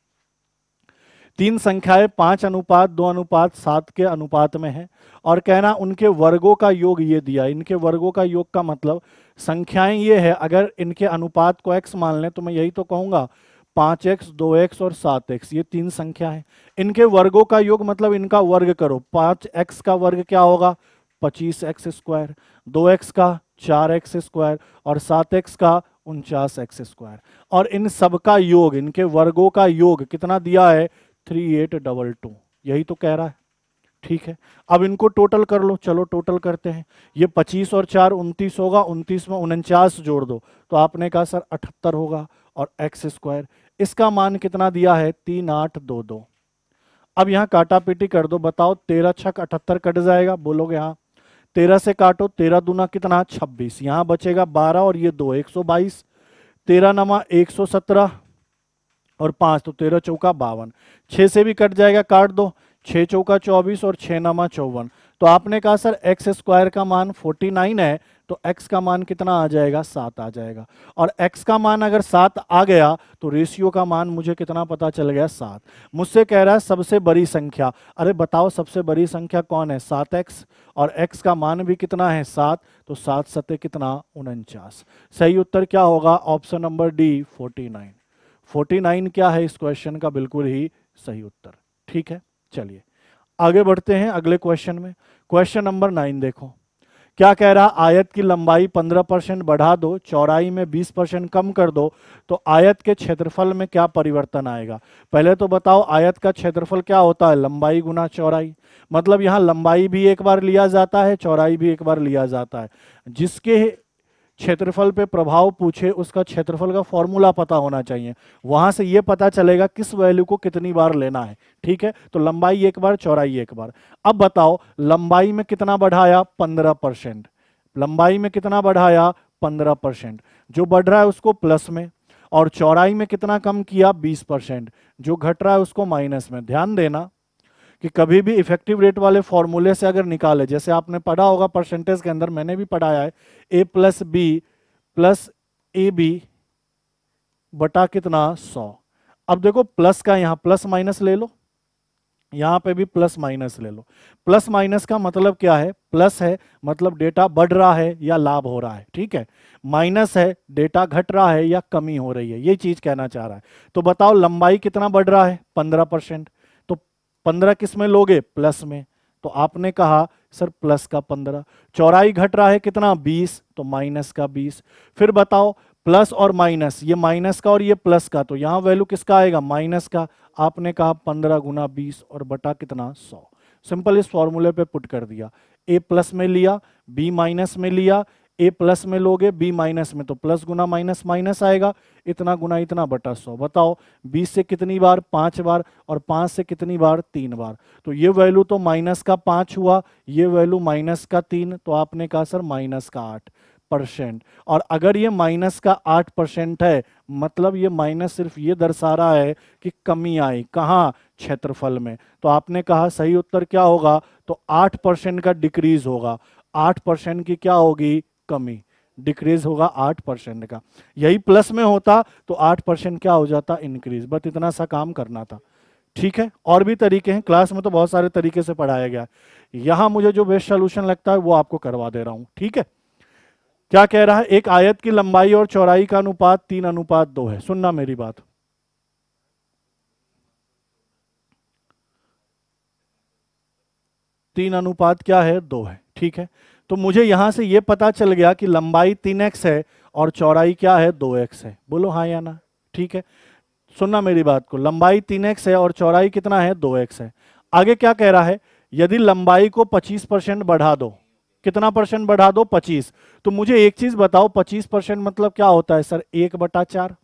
3 संख्याएं 5:2:7 के अनुपात में है और कहना उनके वर्गों का योग ये दिया। इनके वर्गों का योग का मतलब संख्याएं ये है, अगर इनके अनुपात को x मान लें तो मैं यही तो कहूंगा 5x 2x और 7x, ये 3 संख्या है। इनके वर्गों का योग मतलब इनका वर्ग करो, 5x का वर्ग क्या होगा 25x स्क्वायर, 2x का 4x स्क्वायर और 7x का 49x स्क्वायर, और इन सब का योग, इनके वर्गों का योग कितना दिया है 3822, यही तो कह रहा है, ठीक है। अब इनको टोटल कर लो, चलो टोटल करते हैं। ये 25 और 4 29 होगा, 29 में 49 जोड़ दो तो आपने कहा सर 78 होगा, और एक्स स्क्वायर इसका मान कितना दिया है 3822। अब यहां काटा पीटी कर दो, बताओ 13 छक 78 कट जाएगा, बोलोगे हाँ। 13 से काटो, 13 दूना कितना 26, यहां बचेगा 12 और ये 2 122, 13 नमा 117 और 5 तो 13 चौका 52, 6 से भी कट जाएगा, काट दो, 6 चौका 24 और 6 नमा 54। तो आपने कहा सर एक्स स्क्वायर का मान 49 है, तो x का मान कितना आ जाएगा 7 आ जाएगा, और x का मान अगर 7 आ गया तो रेशियो का मान मुझे कितना पता चल गया 7। मुझसे कह रहा है सबसे बड़ी संख्या, अरे बताओ सबसे बड़ी संख्या कौन है 7x, और x का मान भी कितना है 7, तो 7 सत्ते कितना 49। सही उत्तर क्या होगा ऑप्शन नंबर डी 49। 49 क्या है इस क्वेश्चन का बिल्कुल ही सही उत्तर, ठीक है। चलिए आगे बढ़ते हैं अगले क्वेश्चन में। क्वेश्चन नंबर 9 देखो क्या कह रहा, आयत की लंबाई 15% बढ़ा दो, चौड़ाई में 20% कम कर दो, तो आयत के क्षेत्रफल में क्या परिवर्तन आएगा। पहले तो बताओ आयत का क्षेत्रफल क्या होता है, लंबाई गुना चौड़ाई, मतलब यहां लंबाई भी एक बार लिया जाता है, चौड़ाई भी एक बार लिया जाता है। जिसके क्षेत्रफल पे प्रभाव पूछे उसका क्षेत्रफल का फॉर्मूला पता होना चाहिए, वहां से ये पता चलेगा किस वैल्यू को कितनी बार लेना है, ठीक है। तो लंबाई एक बार, चौड़ाई एक बार। अब बताओ लंबाई में कितना बढ़ाया 15%, लंबाई में कितना बढ़ाया 15%, जो बढ़ रहा है उसको प्लस में, और चौड़ाई में कितना कम किया 20%, जो घट रहा है उसको माइनस में। ध्यान देना कि कभी भी इफेक्टिव रेट वाले फॉर्मूले से अगर निकाले, जैसे आपने पढ़ा होगा परसेंटेज के अंदर, मैंने भी पढ़ाया है, a plus b plus a b बटा कितना 100। अब देखो प्लस का यहां प्लस माइनस ले लो, यहां पे भी प्लस माइनस ले लो। प्लस माइनस का मतलब क्या है, प्लस है मतलब डेटा बढ़ रहा है या लाभ हो रहा है, ठीक है। माइनस है डेटा घट रहा है या कमी हो रही है, ये चीज कहना चाह रहा है। तो बताओ लंबाई कितना बढ़ रहा है 15%, तो 15 किस में लोगे प्लस में, तो आपने कहा सर प्लस का 15। चौड़ाई घट रहा है कितना 20, तो माइनस का 20। फिर बताओ प्लस और माइनस, ये माइनस का और ये प्लस का, तो यहां वैल्यू किसका आएगा माइनस का। आपने कहा 15 गुना 20 और बटा कितना 100। सिंपल इस फॉर्मूले पे पुट कर दिया, ए प्लस में लिया बी माइनस में लिया, ए प्लस में लोगे बी माइनस में, तो प्लस गुना माइनस माइनस आएगा, इतना गुना इतना बटा 100। बताओ 20 से कितनी बार 5 बार, और 5 से कितनी बार 3 बार, तो ये वैल्यू तो माइनस का 5 हुआ, ये वैल्यू माइनस का 3, तो आपने कहा सर माइनस का 8। 8%। और अगर ये माइनस का 8% है, मतलब ये माइनस सिर्फ ये दर्शा रहा है कि कमी आई कहाँ, क्षेत्रफल में। तो आपने कहा सही उत्तर क्या होगा, तो 8% का डिक्रीज होगा, 8% की क्या होगी, कमी, डिक्रीज होगा 8% का। यही प्लस में होता तो 8% क्या हो जाता, इंक्रीज। बस इतना सा काम करना था, ठीक है। और भी तरीके हैं, क्लास में तो बहुत सारे तरीके से पढ़ाया गया, यहां मुझे जो बेस्ट सोल्यूशन लगता है वो आपको करवा दे रहा हूं, ठीक है। क्या कह रहा है, एक आयत की लंबाई और चौड़ाई का अनुपात 3:2 है। सुनना मेरी बात, 3:2 क्या है, 2 है, ठीक है। तो मुझे यहां से यह पता चल गया कि लंबाई 3x है और चौड़ाई क्या है, 2x है। बोलो हाँ या ना, ठीक है। सुनना मेरी बात को, लंबाई 3x है और चौड़ाई कितना है, 2x है। आगे क्या कह रहा है, यदि लंबाई को 25% बढ़ा दो, कितना परसेंट बढ़ा दो, 25। तो मुझे एक चीज बताओ, 25% मतलब क्या होता है सर, 1/4।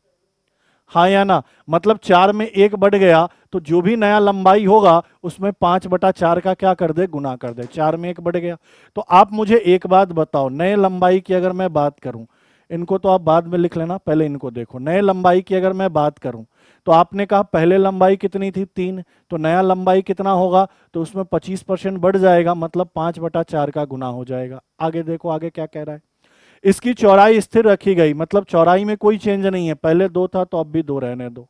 हाँ या ना, मतलब 4 में 1 बढ़ गया तो जो भी नया लंबाई होगा उसमें 5/4 का क्या कर दे, गुना कर दे। 4 में 1 बढ़ गया। तो आप मुझे एक बात बताओ, नए लंबाई की अगर मैं बात करूं, इनको तो आप बाद में लिख लेना, पहले इनको देखो। नए लंबाई की अगर मैं बात करूं तो आपने कहा पहले लंबाई कितनी थी, 3, तो नया लंबाई कितना होगा, तो उसमें 25% बढ़ जाएगा, मतलब 5/4 का गुना हो जाएगा। आगे देखो, आगे क्या कह रहा है, इसकी चौड़ाई स्थिर रखी गई, मतलब चौड़ाई में कोई चेंज नहीं है, पहले 2 था तो अब भी 2 रहने दो।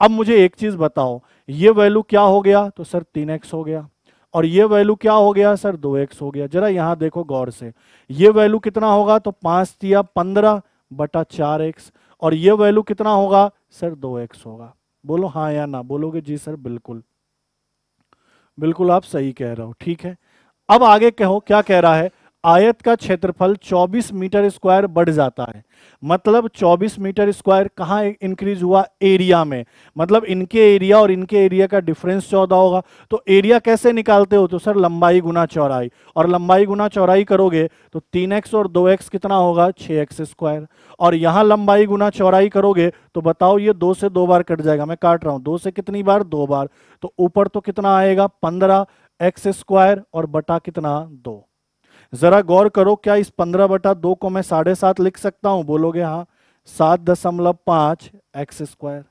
अब मुझे एक चीज बताओ, ये वैल्यू क्या हो गया, तो सर 3x हो गया, और ये वैल्यू क्या हो गया सर, 2x हो गया। जरा यहां देखो गौर से, ये वैल्यू कितना होगा, तो 5 तिया 15/4x, और ये वैल्यू कितना होगा सर, 2x होगा। बोलो हाँ या ना, बोलोगे जी सर बिल्कुल, बिल्कुल आप सही कह रहे हो, ठीक है। अब आगे कहो क्या कह रहा है, आयत का क्षेत्रफल 24 मीटर स्क्वायर बढ़ जाता है। मतलब 24 मीटर स्क्वायर कहाँ इंक्रीज हुआ, एरिया में। मतलब इनके एरिया और इनके एरिया का डिफरेंस 14 होगा। तो एरिया कैसे निकालते हो, तो सर लंबाई गुना चौड़ाई, और लंबाई गुना चौड़ाई करोगे तो 3x और 2x कितना होगा, 6x स्क्वायर। और यहां लंबाई गुना चौड़ाई करोगे तो बताओ, ये 2 से 2 बार कट जाएगा, मैं काट रहा हूं, 2 से कितनी बार, 2 बार। तो ऊपर तो कितना आएगा, 15x स्क्वायर, और बटा कितना, 2। जरा गौर करो, क्या इस 15/2 को मैं 7.5 लिख सकता हूं, बोलोगे हाँ, 7.5x²।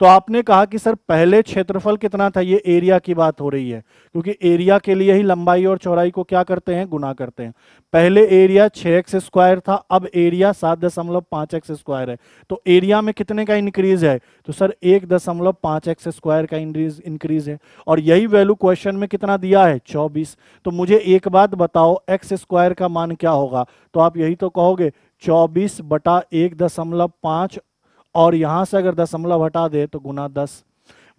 तो आपने कहा कि सर पहले क्षेत्रफल कितना था, ये एरिया की बात हो रही है, क्योंकि एरिया के लिए ही लंबाई और चौड़ाई को क्या करते हैं, गुना करते हैं। पहले एरिया 6x² था, अब एरिया 7.5x² है। तो एरिया में कितने का इंक्रीज है, तो सर 1.5x² का इंक्रीज है। और यही वैल्यू क्वेश्चन में कितना दिया है, 24। तो मुझे एक बात बताओ, x² का मान क्या होगा, तो आप यही तो कहोगे 24/1.5, और यहां से अगर दशमलव हटा दे तो गुना 10।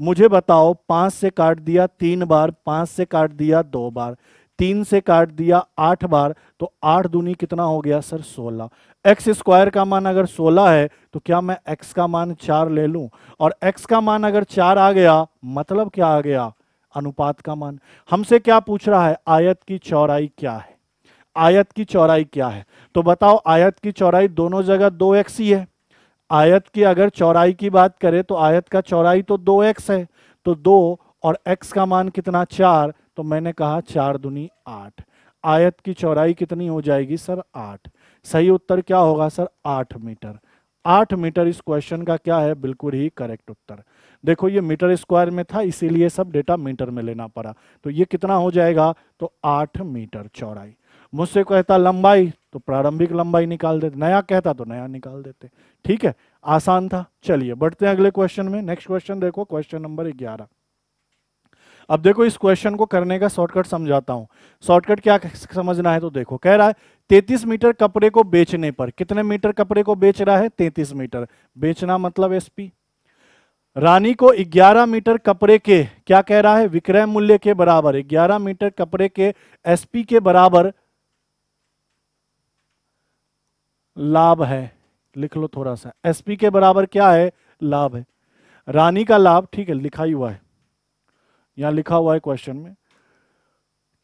मुझे बताओ, 5 से काट दिया 3 बार, 5 से काट दिया 2 बार, 3 से काट दिया 8 बार, तो 8 दूनी कितना हो गया सर, 16। x² का मान अगर 16 है तो क्या मैं x का मान 4 ले लूं, और x का मान अगर 4 आ गया, मतलब क्या आ गया, अनुपात का मान। हमसे क्या पूछ रहा है, आयत की चौड़ाई क्या है, आयत की चौड़ाई क्या है। तो बताओ, आयत की चौड़ाई दोनों जगह 2x ही है। आयत की अगर चौड़ाई की बात करें तो आयत का चौड़ाई तो 2x है, तो 2 और x का मान कितना, 4, तो मैंने कहा 4 दूनी 8। आयत की चौड़ाई कितनी हो जाएगी सर, 8। सही उत्तर क्या होगा सर, 8 मीटर। 8 मीटर इस क्वेश्चन का क्या है, बिल्कुल ही करेक्ट उत्तर। देखो ये मीटर स्क्वायर में था, इसीलिए सब डेटा मीटर में लेना पड़ा। तो ये कितना हो जाएगा, तो 8 मीटर चौड़ाई। मुझसे कहता लंबाई, तो प्रारंभिक लंबाई निकाल देते, नया कहता तो नया निकाल देते। ठीक है, आसान था। चलिए बढ़ते हैं अगले क्वेश्चन में। नेक्स्ट क्वेश्चन देखो, क्वेश्चन नंबर 11। अब देखो इस क्वेश्चन को करने का शॉर्टकट समझाता हूं। शॉर्टकट क्या समझना है, तो देखो कह रहा है 33 मीटर कपड़े को बेचने पर, कितने मीटर कपड़े को बेच रहा है, 33 मीटर। बेचना मतलब एसपी। रानी को 11 मीटर कपड़े के, क्या कह रहा है, विक्रय मूल्य के बराबर, 11 मीटर कपड़े के एसपी के बराबर लाभ है। लिख लो थोड़ा सा, एसपी के बराबर क्या है, लाभ है। रानी का लाभ, ठीक है लिखा ही हुआ है, यहां लिखा हुआ है क्वेश्चन में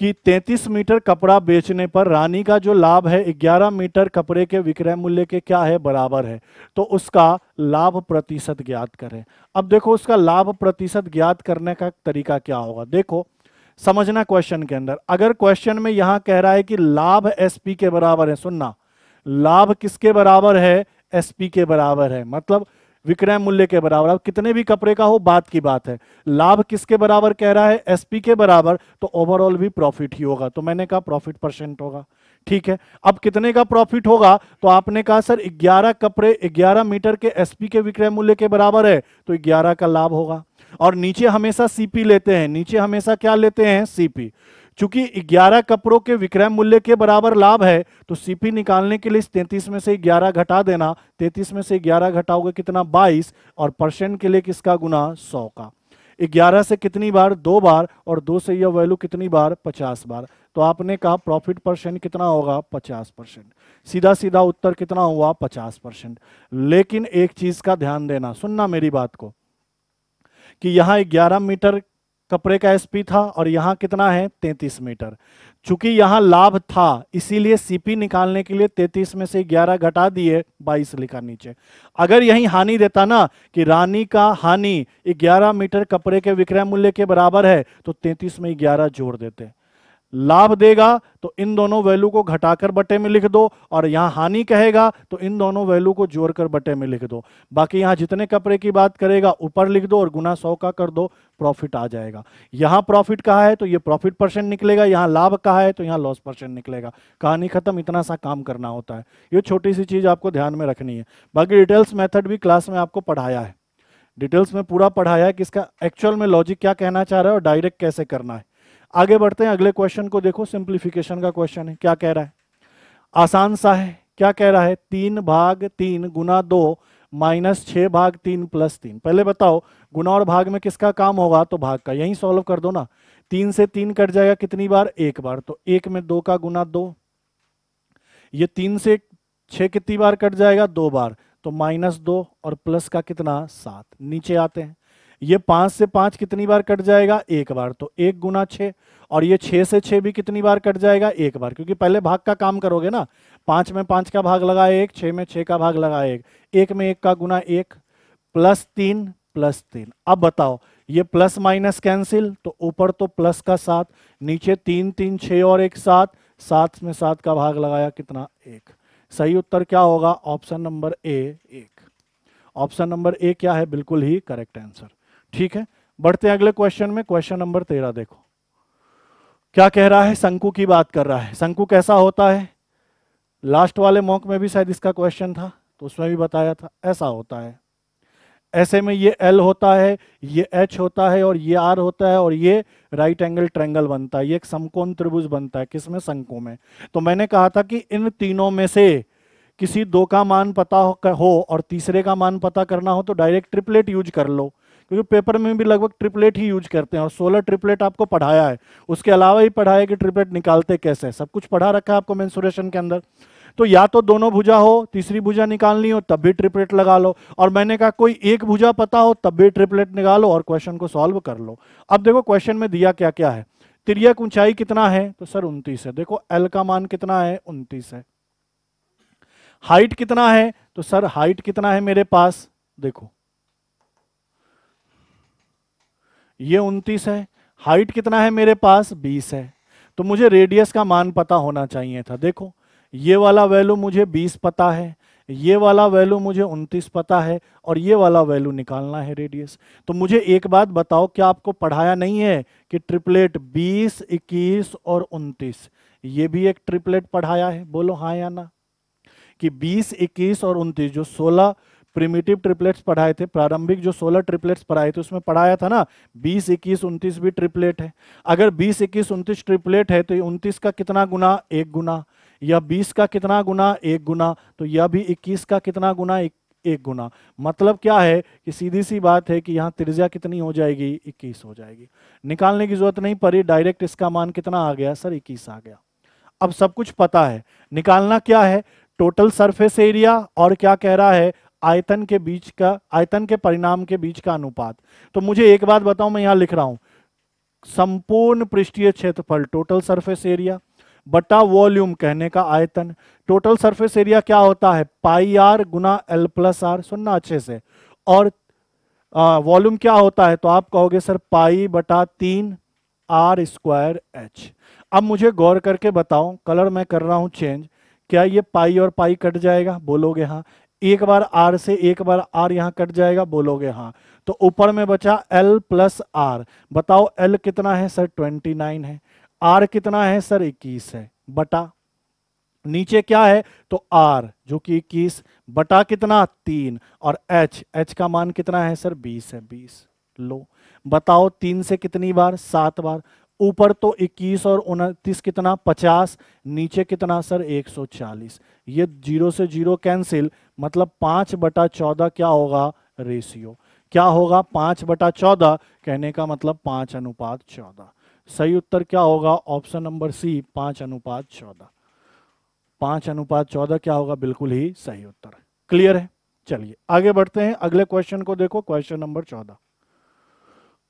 कि 33 मीटर कपड़ा बेचने पर रानी का जो लाभ है 11 मीटर कपड़े के विक्रय मूल्य के क्या है, बराबर है। तो उसका लाभ प्रतिशत ज्ञात करें। अब देखो उसका लाभ प्रतिशत ज्ञात करने का तरीका क्या होगा, देखो समझना क्वेश्चन के अंदर। अगर क्वेश्चन में यहां कह रहा है कि लाभ एसपी के बराबर है, सुनना, लाभ किसके बराबर है? एसपी के बराबर है, मतलब विक्रय मूल्य के बराबर। अब कितने भी कपड़े का हो बात की बात है, लाभ किसके बराबर कह रहा है? एसपी के बराबर, तो ओवरऑल भी प्रॉफिट ही होगा, तो मैंने कहा प्रॉफिट परसेंट होगा। ठीक है, अब कितने का प्रॉफिट होगा? तो आपने कहा सर 11 कपड़े 11 मीटर के एसपी के विक्रय मूल्य के बराबर है, तो 11 का लाभ होगा। और नीचे हमेशा सीपी लेते हैं, नीचे हमेशा क्या लेते हैं? सीपी। चूंकि 11 कपड़ों के विक्रय मूल्य के बराबर लाभ है, तो सीपी निकालने के लिए 33 में से 11 घटा देना, 33 में से 11 घटाओगे कितना? 22, और परसेंट के लिए किसका गुना? 100 का। 11 से कितनी बार? 2 बार, और 2 से यह वैल्यू कितनी बार? 50 बार। तो आपने कहा प्रॉफिट परसेंट कितना होगा? 50%। सीधा सीधा उत्तर कितना हुआ? 50%। लेकिन एक चीज का ध्यान देना, सुनना मेरी बात को, कि यहां 11 मीटर कपड़े का एसपी था और यहां कितना है? 33 मीटर। चूंकि यहां लाभ था, इसीलिए सीपी निकालने के लिए 33 में से 11 घटा दिए, 22 लिखा नीचे। अगर यही हानि देता ना कि रानी का हानि 11 मीटर कपड़े के विक्रय मूल्य के बराबर है, तो 33 में 11 जोड़ देते। लाभ देगा तो इन दोनों वैल्यू को घटाकर बटे में लिख दो, और यहां हानि कहेगा तो इन दोनों वैल्यू को जोड़कर बटे में लिख दो। बाकी यहां जितने कपड़े की बात करेगा ऊपर लिख दो और गुना 100 का कर दो, प्रॉफिट आ जाएगा। यहां प्रॉफिट कहा है तो ये प्रॉफिट परसेंट निकलेगा, यहां लाभ कहा है तो यहां लॉस परसेंट निकलेगा। कहानी खत्म, इतना सा काम करना होता है। ये छोटी सी चीज आपको ध्यान में रखनी है। बाकी डिटेल्स मेथड भी क्लास में आपको पढ़ाया है, डिटेल्स में पूरा पढ़ाया है कि इसका एक्चुअल में लॉजिक क्या कहना चाह रहा है और डायरेक्ट कैसे करना है। आगे बढ़ते हैं, अगले क्वेश्चन को देखो। सिंप्लीफिकेशन का क्वेश्चन है। क्या कह रहा है? आसान सा है। क्या कह रहा है? 3/3 गुना 2 माइनस 6/3 प्लस 3। पहले बताओ गुना और भाग में किसका काम होगा? तो भाग का। यही सॉल्व कर दो ना। 3 से 3 कट जाएगा कितनी बार? एक बार। तो 1 में 2 का गुना 2। ये 3 से 6 कितनी बार कट जाएगा? 2 बार। तो -2 और प्लस का कितना? 7। नीचे आते हैं। ये 5 से 5 कितनी बार कट जाएगा? एक बार। तो 1 गुना 6। और ये 6 से 6 भी कितनी बार कट जाएगा? एक बार, क्योंकि पहले भाग का काम करोगे ना। 5 में 5 का भाग लगा 1, 6 में 6 का भाग लगा 1, 1 में 1 का गुना 1, प्लस 3 प्लस 3। अब बताओ ये प्लस माइनस कैंसिल, तो ऊपर तो प्लस का 7, नीचे 3 3 6 और 1 7, 7 में 7 का भाग लगाया कितना? 1। सही उत्तर क्या होगा? Option number A 1। Option number A क्या है? बिल्कुल ही करेक्ट आंसर। ठीक है, बढ़ते हैं अगले क्वेश्चन में। क्वेश्चन नंबर 13 देखो क्या कह रहा है। शंकु की बात कर रहा है। शंकु कैसा होता है? लास्ट वाले मॉक में भी शायद इसका क्वेश्चन था, तो उसमें भी बताया था। ऐसा होता है, ऐसे में ये एल होता है, ये एच होता है, और ये आर होता है, और ये राइट एंगल ट्रायंगल बनता है। ये एक समकोण त्रिभुज बनता है। किसमें? शंकु में। तो मैंने कहा था कि इन तीनों में से किसी दो का मान पता हो और तीसरे का मान पता करना हो तो डायरेक्ट ट्रिपलेट यूज कर लो, क्योंकि पेपर में भी लगभग ट्रिपलेट ही यूज करते हैं। और 16 ट्रिपलेट आपको पढ़ाया है, उसके अलावा ही पढ़ाया कि ट्रिपलेट निकालते कैसे, सब कुछ पढ़ा रखा है आपको मेंसुरेशन के अंदर। तो या तो दोनों भुजा हो, तीसरी भुजा निकालनी हो तब भी ट्रिपलेट लगा लो, और मैंने कहा कोई एक भुजा पता हो तब भी ट्रिपलेट निकालो और क्वेश्चन को सॉल्व कर लो। अब देखो क्वेश्चन में दिया क्या क्या है। तिर्यक ऊंचाई कितना है? तो सर 29 है। देखो एल का मान कितना है? 29 है। हाइट कितना है? तो सर हाइट कितना है मेरे पास? देखो ये 29 है। हाइट कितना है मेरे पास? 20 है। तो मुझे रेडियस का मान पता होना चाहिए था। देखो ये वाला वैल्यू मुझे 20 पता है, ये वाला वैल्यू मुझे 29 पता है, और ये वाला वैल्यू निकालना है रेडियस। तो मुझे एक बात बताओ, क्या आपको पढ़ाया नहीं है कि ट्रिपलेट 20, 21 और 29, ये भी एक ट्रिपलेट पढ़ाया है? बोलो हाँ या ना। कि 20, 21 और 29 जो 16 प्रिमिटिव ट्रिपलेट्स पढ़ाए थे, प्रारंभिक जो 16 ट्रिपलेट्स पढ़ाए थे उसमें पढ़ाया था ना 20, 21, 29 भी ट्रिपलेट है। अगर 20, 21, 29 ट्रिपलेट है तो 29 का कितना गुना? 1 गुना। या 20 का कितना गुना? 1 गुना। तो यह भी 21 का कितना गुना? 1 गुना। मतलब क्या है कि सीधी सी बात है कि यहाँ त्रिज्या कितनी हो जाएगी? 21 हो जाएगी। निकालने की जरूरत नहीं पड़ी, डायरेक्ट इसका मान कितना आ गया? सर 21 आ गया। अब सब कुछ पता है, निकालना क्या है? टोटल सरफेस एरिया और क्या कह रहा है? आयतन के बीच का, आयतन के परिणाम के बीच का अनुपात। तो मुझे एक बात बताओ, मैं यहां लिख रहा हूं संपूर्ण पृष्ठीय क्षेत्रफल टोटल सरफेस एरिया बटा वॉल्यूम कहने का आयतन। टोटल सरफेस एरिया क्या होता है? पाई आर गुना एल प्लस आर। सुनना अच्छे से। और वॉल्यूम क्या होता है? तो आप कहोगे सर पाई बटा 3 आर स्क्वायर एच। अब मुझे गौर करके बताओ, कलर मैं कर रहा हूं चेंज, क्या ये पाई और पाई कट जाएगा? बोलोगे हाँ। एक बार आर से एक बार आर यहाँ कट जाएगा? बोलोगे हाँ। तो ऊपर में बचा एल प्लस आर। बताओ एल कितना है सर? 29 है। आर कितना है सर? 21 है। बटा नीचे क्या है? तो आर जो कि 21 बटा कितना? 3। और एच का मान कितना है सर? 20 है। 20 लो। बताओ 3 से कितनी बार? 7 बार। ऊपर तो 21 और 29 कितना? 50। नीचे कितना सर? 140। ये 0 से 0 कैंसिल, मतलब 5/14 क्या होगा? रेशियो क्या होगा? 5/14। कहने का मतलब 5:14। सही उत्तर क्या होगा? Option number C, 5:14। 5:14 क्या होगा? बिल्कुल ही सही उत्तर। क्लियर है? चलिए आगे बढ़ते हैं, अगले क्वेश्चन को देखो, क्वेश्चन नंबर 14।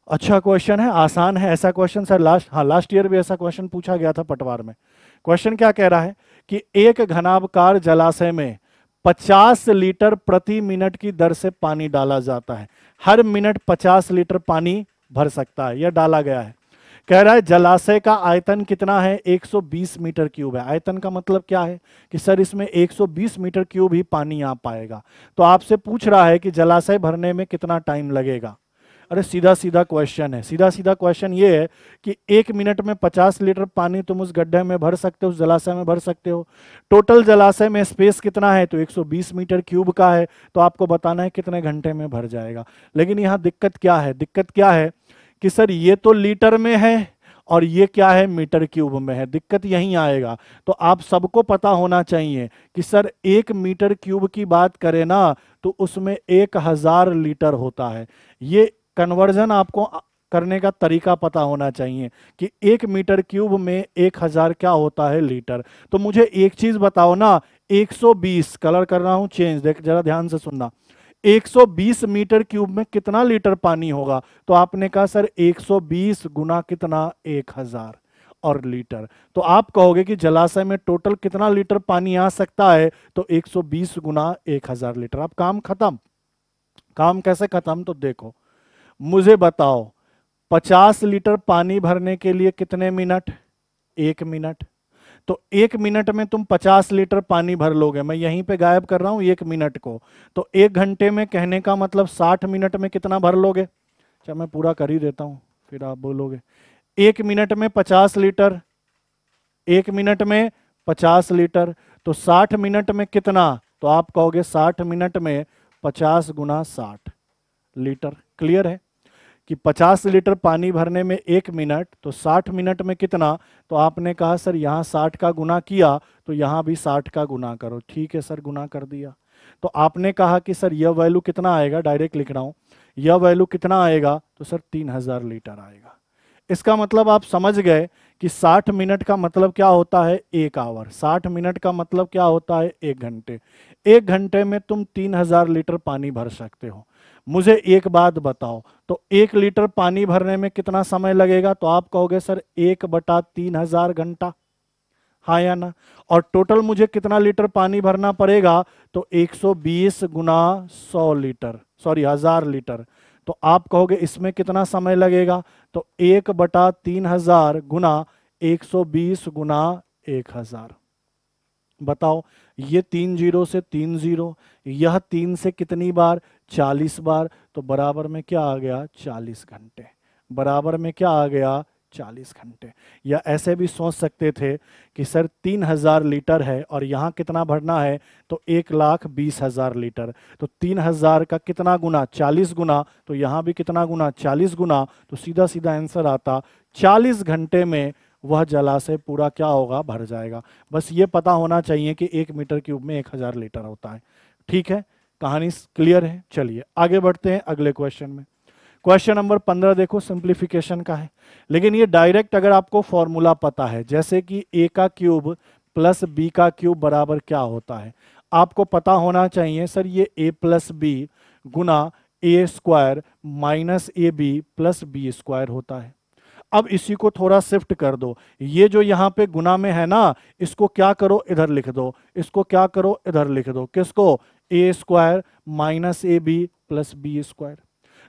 अच्छा क्वेश्चन है, आसान है। ऐसा क्वेश्चन सर लास्ट ईयर भी ऐसा क्वेश्चन पूछा गया था पटवार में। क्वेश्चन क्या कह रहा है कि एक घनाभकार जलाशय में 50 लीटर प्रति मिनट की दर से पानी डाला जाता है। हर मिनट 50 लीटर पानी भर सकता है, यह डाला गया है। कह रहा है जलाशय का आयतन कितना है? 120 मीटर क्यूब है। आयतन का मतलब क्या है कि सर इसमें 120 मीटर क्यूब ही पानी आ पाएगा। तो आपसे पूछ रहा है कि जलाशय भरने में कितना टाइम लगेगा। अरे सीधा सीधा क्वेश्चन है। सीधा सीधा क्वेश्चन ये है कि 1 मिनट में 50 लीटर पानी तुम उस गड्ढे में भर सकते हो, उस जलाशय में भर सकते हो। टोटल जलाशय में स्पेस कितना है? तो 120 मीटर क्यूब का है। तो आपको बताना है कितने घंटे में भर जाएगा। लेकिन यहाँ दिक्कत क्या है? दिक्कत क्या है कि सर ये तो लीटर में है और ये क्या है? मीटर क्यूब में है। दिक्कत यहीं आएगा। तो आप सबको पता होना चाहिए कि सर 1 मीटर क्यूब की बात करें ना तो उसमें 1000 लीटर होता है। ये कन्वर्जन आपको करने का तरीका पता होना चाहिए कि 1 मीटर क्यूब में 1000 क्या होता है? लीटर। तो मुझे एक चीज बताओ ना, 120 कलर कर रहा हूं चेंज, देख जरा ध्यान से सुनना, 120 मीटर क्यूब में कितना लीटर पानी होगा? तो आपने कहा सर 120 गुना कितना? 1000 और लीटर। तो आप कहोगे कि जलाशय में टोटल कितना लीटर पानी आ सकता है? तो 120 गुना 1000 लीटर। अब काम खत्म। काम कैसे खत्म? तो देखो मुझे बताओ 50 लीटर पानी भरने के लिए कितने मिनट? 1 मिनट। तो 1 मिनट में तुम 50 लीटर पानी भर लोगे। मैं यहीं पे गायब कर रहा हूं 1 मिनट को। तो 1 घंटे में कहने का मतलब 60 मिनट में कितना भर लोगे? अच्छा मैं पूरा कर ही देता हूं फिर आप बोलोगे। 1 मिनट में 50 लीटर, 1 मिनट में 50 लीटर, तो 60 मिनट में कितना? तो आप कहोगे 60 मिनट में 50 गुना 60 लीटर। क्लियर है कि 50 लीटर पानी भरने में 1 मिनट, तो 60 मिनट में कितना? तो आपने कहा सर यहाँ 60 का गुना किया तो यहाँ भी 60 का गुना करो। ठीक है सर, गुना कर दिया। तो आपने कहा कि सर यह वैल्यू कितना आएगा? डायरेक्ट लिख रहा हूँ, यह वैल्यू कितना आएगा? तो सर 3000 लीटर आएगा। इसका मतलब आप समझ गए कि 60 मिनट का मतलब क्या होता है? 1 आवर। 60 मिनट का मतलब क्या होता है? 1 घंटे। 1 घंटे में तुम 3000 लीटर पानी भर सकते हो। मुझे एक बात बताओ, तो 1 लीटर पानी भरने में कितना समय लगेगा? तो आप कहोगे सर 1/3000 घंटा। हाँ या ना? और टोटल मुझे कितना लीटर पानी भरना पड़ेगा? तो 120 गुना 100 लीटर, सॉरी 1000 लीटर। तो आप कहोगे इसमें कितना समय लगेगा? तो 1/3000 गुना 120 गुना 1000। बताओ, ये 3 जीरो से 3 जीरो, यह 3 से कितनी बार? 40 बार। तो बराबर में क्या आ गया? 40 घंटे। बराबर में क्या आ गया? 40 घंटे। या ऐसे भी सोच सकते थे कि सर 3000 लीटर है और यहाँ कितना भरना है? तो 1,20,000 लीटर। तो 3000 का कितना गुना? 40 गुना। तो यहाँ भी कितना गुना? 40 गुना। तो सीधा सीधा आंसर आता 40 घंटे में वह जलाशय पूरा क्या होगा? भर जाएगा। बस ये पता होना चाहिए कि 1 मीटर क्यूब में 1000 लीटर होता है। ठीक है, कहानी क्लियर है। चलिए आगे बढ़ते हैं अगले क्वेश्चन में। क्वेश्चन नंबर 15 देखो, सिंप्लीफिकेशन का है, लेकिन ये डायरेक्ट अगर आपको फॉर्मूला पता है, जैसे कि a का क्यूब प्लस b का क्यूब बराबर क्या होता है, आपको पता होना चाहिए सर ये a प्लस बी गुना a square minus a b plus b square होता है। अब इसी को थोड़ा शिफ्ट कर दो, ये जो यहाँ पे गुना में है ना, इसको क्या करो? इधर लिख दो। इसको क्या करो? इधर लिख दो। किसको? a square minus a b plus b square.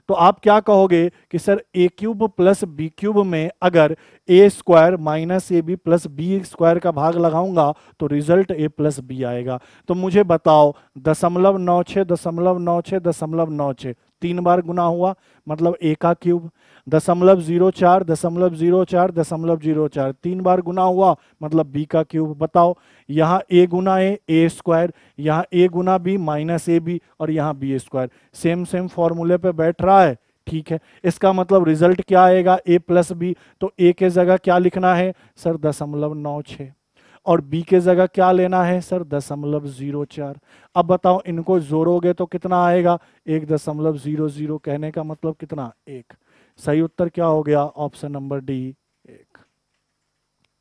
तो आप क्या कहोगे कि sir a cube plus b cube में अगर a square minus a b plus b square का भाग लगाऊंगा तो रिजल्ट ए प्लस बी आएगा। तो मुझे बताओ 0.96 0.96 0.96 तीन बार गुना हुआ मतलब ए का क्यूब, 0.04 0.04 0.04 तीन बार गुना हुआ मतलब बी का क्यूब। बताओ यहाँ ए गुना ए स्क्वायर, यहाँ ए गुना बी माइनस ए बी और यहाँ बी स्क्वायर, सेम सेम फॉर्मूले पे बैठ रहा है। ठीक है, इसका मतलब रिजल्ट क्या आएगा ए प्लस बी। तो ए के जगह क्या लिखना है सर 0.96 और बी के जगह क्या लेना है सर 0.04। अब बताओ इनको जोड़ोगे तो कितना आएगा 1.00, कहने का मतलब कितना 1। सही उत्तर क्या हो गया ऑप्शन नंबर डी 1।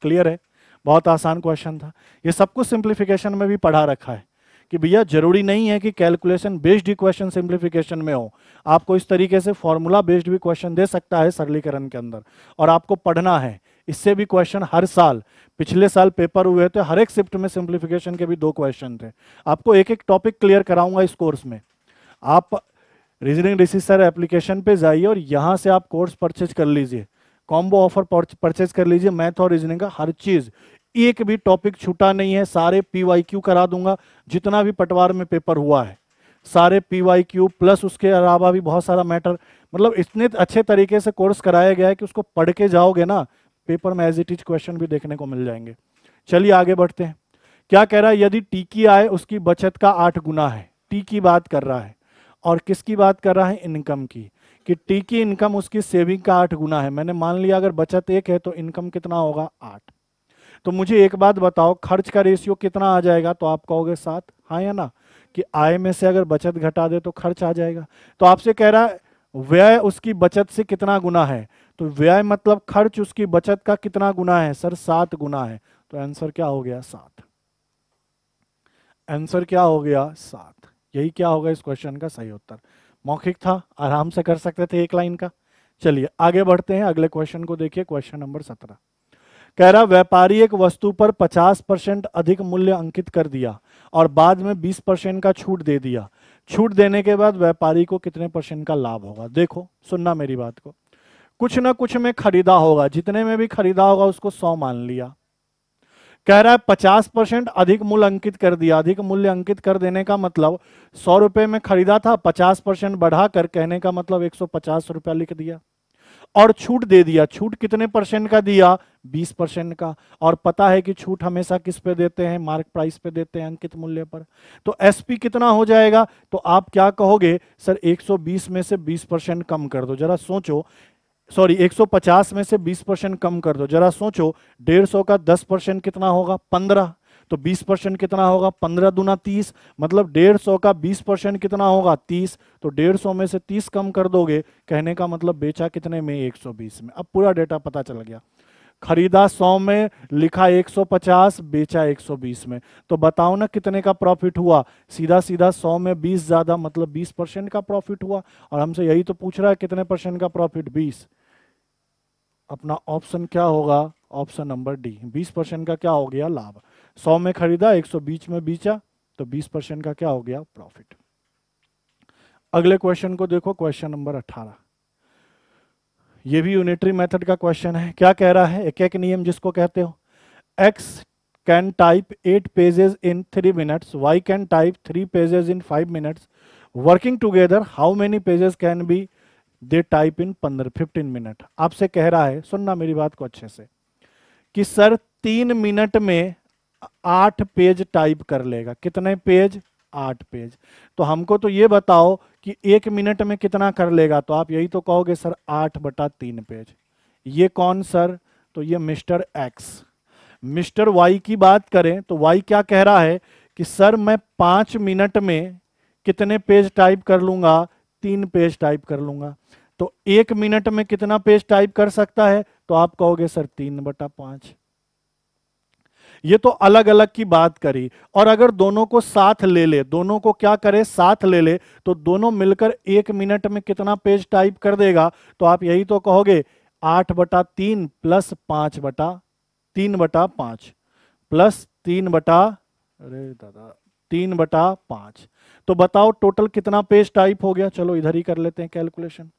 क्लियर है, बहुत आसान क्वेश्चन था। ये सब कुछ सिंप्लीफिकेशन में भी पढ़ा रखा है कि भैया जरूरी नहीं है कि कैलकुलेशन बेस्ड ही क्वेश्चन सिंप्लीफिकेशन में हो, आपको इस तरीके से फॉर्मूला बेस्ड भी क्वेश्चन दे सकता है सरलीकरण के अंदर, और आपको पढ़ना है। इससे भी क्वेश्चन हर साल, पिछले साल पेपर हुए थे, हर एक शिफ्ट में सिंप्लीफिकेशन के भी 2 क्वेश्चन थे। आपको एक एक टॉपिक क्लियर कराऊंगा इस कोर्स में। आप रीजनिंग डिसीजर एप्लीकेशन पे जाइए और यहां से आप कोर्स परचेज कर लीजिए, कॉम्बो ऑफर परचेज कर लीजिए, मैथ और रीजनिंग का हर चीज, एक भी टॉपिक छूटा नहीं है, सारे पीवाईक्यू करा दूंगा। जितना भी पटवार में पेपर हुआ है सारे पीवाईक्यू प्लस उसके अलावा भी बहुत सारा मैटर, मतलब इतने अच्छे तरीके से कोर्स कराया गया है कि उसको पढ़ के जाओगे ना पेपर में एज इट इज क्वेश्चन भी देखने को मिल जाएंगे। चलिए आगे बढ़ते हैं। क्या कह रहा है, यदि टी की आय उसकी बचत का 8 गुना है। टी की बात कर रहा है और किसकी बात कर रहा है, इनकम की, कि टी की इनकम उसकी सेविंग का 8 गुना है। मैंने मान लिया अगर बचत 1 है तो इनकम कितना होगा 8। तो मुझे एक बात बताओ खर्च का रेशियो कितना आ जाएगा, तो आप कहोगे 7, हाँ या ना, कि आय में से अगर बचत घटा दे तो खर्च आ जाएगा। तो आपसे कह रहा है व्यय उसकी बचत से कितना गुना है, तो व्यय मतलब खर्च उसकी बचत का कितना गुना है सर 7 गुना है। तो आंसर क्या हो गया 7, आंसर क्या हो गया 7। यही क्या होगा इस क्वेश्चन का सही उत्तर। मौखिक था, आराम से कर सकते थे एक लाइन का। चलिए आगे बढ़ते हैं, अगले क्वेश्चन को देखिए, क्वेश्चन नंबर 17। कह रहा व्यापारी एक वस्तु पर 50% अधिक मूल्य अंकित कर दिया और बाद में 20% का छूट दे दिया। छूट देने के बाद व्यापारी को कितने % का लाभ होगा। देखो सुनना मेरी बात को, कुछ ना कुछ में खरीदा होगा, जितने में भी खरीदा होगा उसको 100 मान लिया। कह रहा है 50% अधिक मूल्य अंकित कर दिया। अधिक मूल्य अंकित कर देने का मतलब 100 रुपए में खरीदा था, 50% बढ़ाकर कहने का मतलब 150 रुपया लिख दिया और छूट दे दिया। छूट कितने % का दिया 20% का, और पता है कि छूट हमेशा किस पे देते हैं, मार्क प्राइस पे देते हैं, अंकित मूल्य पर। तो एसपी कितना हो जाएगा, तो आप क्या कहोगे सर 120 में से 20% कम कर दो, जरा सोचो, सॉरी 150 में से 20% कम कर दो, जरा सोचो 150 का 10% कितना होगा 15, तो 20% कितना होगा 15 दूना 30, मतलब 150 का 20% कितना होगा 30, तो 150 में से 30 कम कर दोगे, कहने का मतलब बेचा कितने में 120 में। अब पूरा डेटा पता चल गया, खरीदा 100 में, लिखा 150, बेचा 120 में। तो बताओ ना कितने का प्रॉफिट हुआ, सीधा सीधा 100 में 20 ज्यादा मतलब 20% का प्रॉफिट हुआ। और हमसे यही तो पूछ रहा है कितने % का प्रॉफिट 20। अपना ऑप्शन क्या होगा, ऑप्शन नंबर डी 20% का क्या हो गया लाभ। 100 में खरीदा 120 में बेचा, तो 20% का क्या हो गया प्रॉफिट। अगले क्वेश्चन को देखो, क्वेश्चन नंबर 18। ये भी यूनिटरी मेथड का क्वेश्चन है। क्या कह रहा है, एक एक नियम जिसको कहते हो, x can type 8 pages in 3 minutes, y can type 3 pages in 5 minutes, working together how many pages can be they type in 15 minute. आपसे कह रहा है, सुनना मेरी बात को अच्छे से, कि सर 3 मिनट में 8 पेज टाइप कर लेगा। कितने पेज 8 पेज। तो हमको तो ये बताओ कि 1 मिनट में कितना कर लेगा, तो आप यही तो कहोगे सर 8/3 पेज। ये कौन सर, तो ये मिस्टर एक्स। मिस्टर वाई की बात करें तो वाई क्या कह रहा है कि सर मैं 5 मिनट में कितने पेज टाइप कर लूंगा, 3 पेज टाइप कर लूंगा। तो 1 मिनट में कितना पेज टाइप कर सकता है, तो आप कहोगे सर 3/5। ये तो अलग अलग की बात करी, और अगर दोनों को साथ ले ले, दोनों को क्या करे साथ ले ले, तो दोनों मिलकर 1 मिनट में कितना पेज टाइप कर देगा, तो आप यही तो कहोगे 8/3 प्लस 5/3 प्लस 3/5। तो बताओ टोटल कितना पेज टाइप हो गया। चलो इधर ही कर लेते हैं कैलकुलेशन।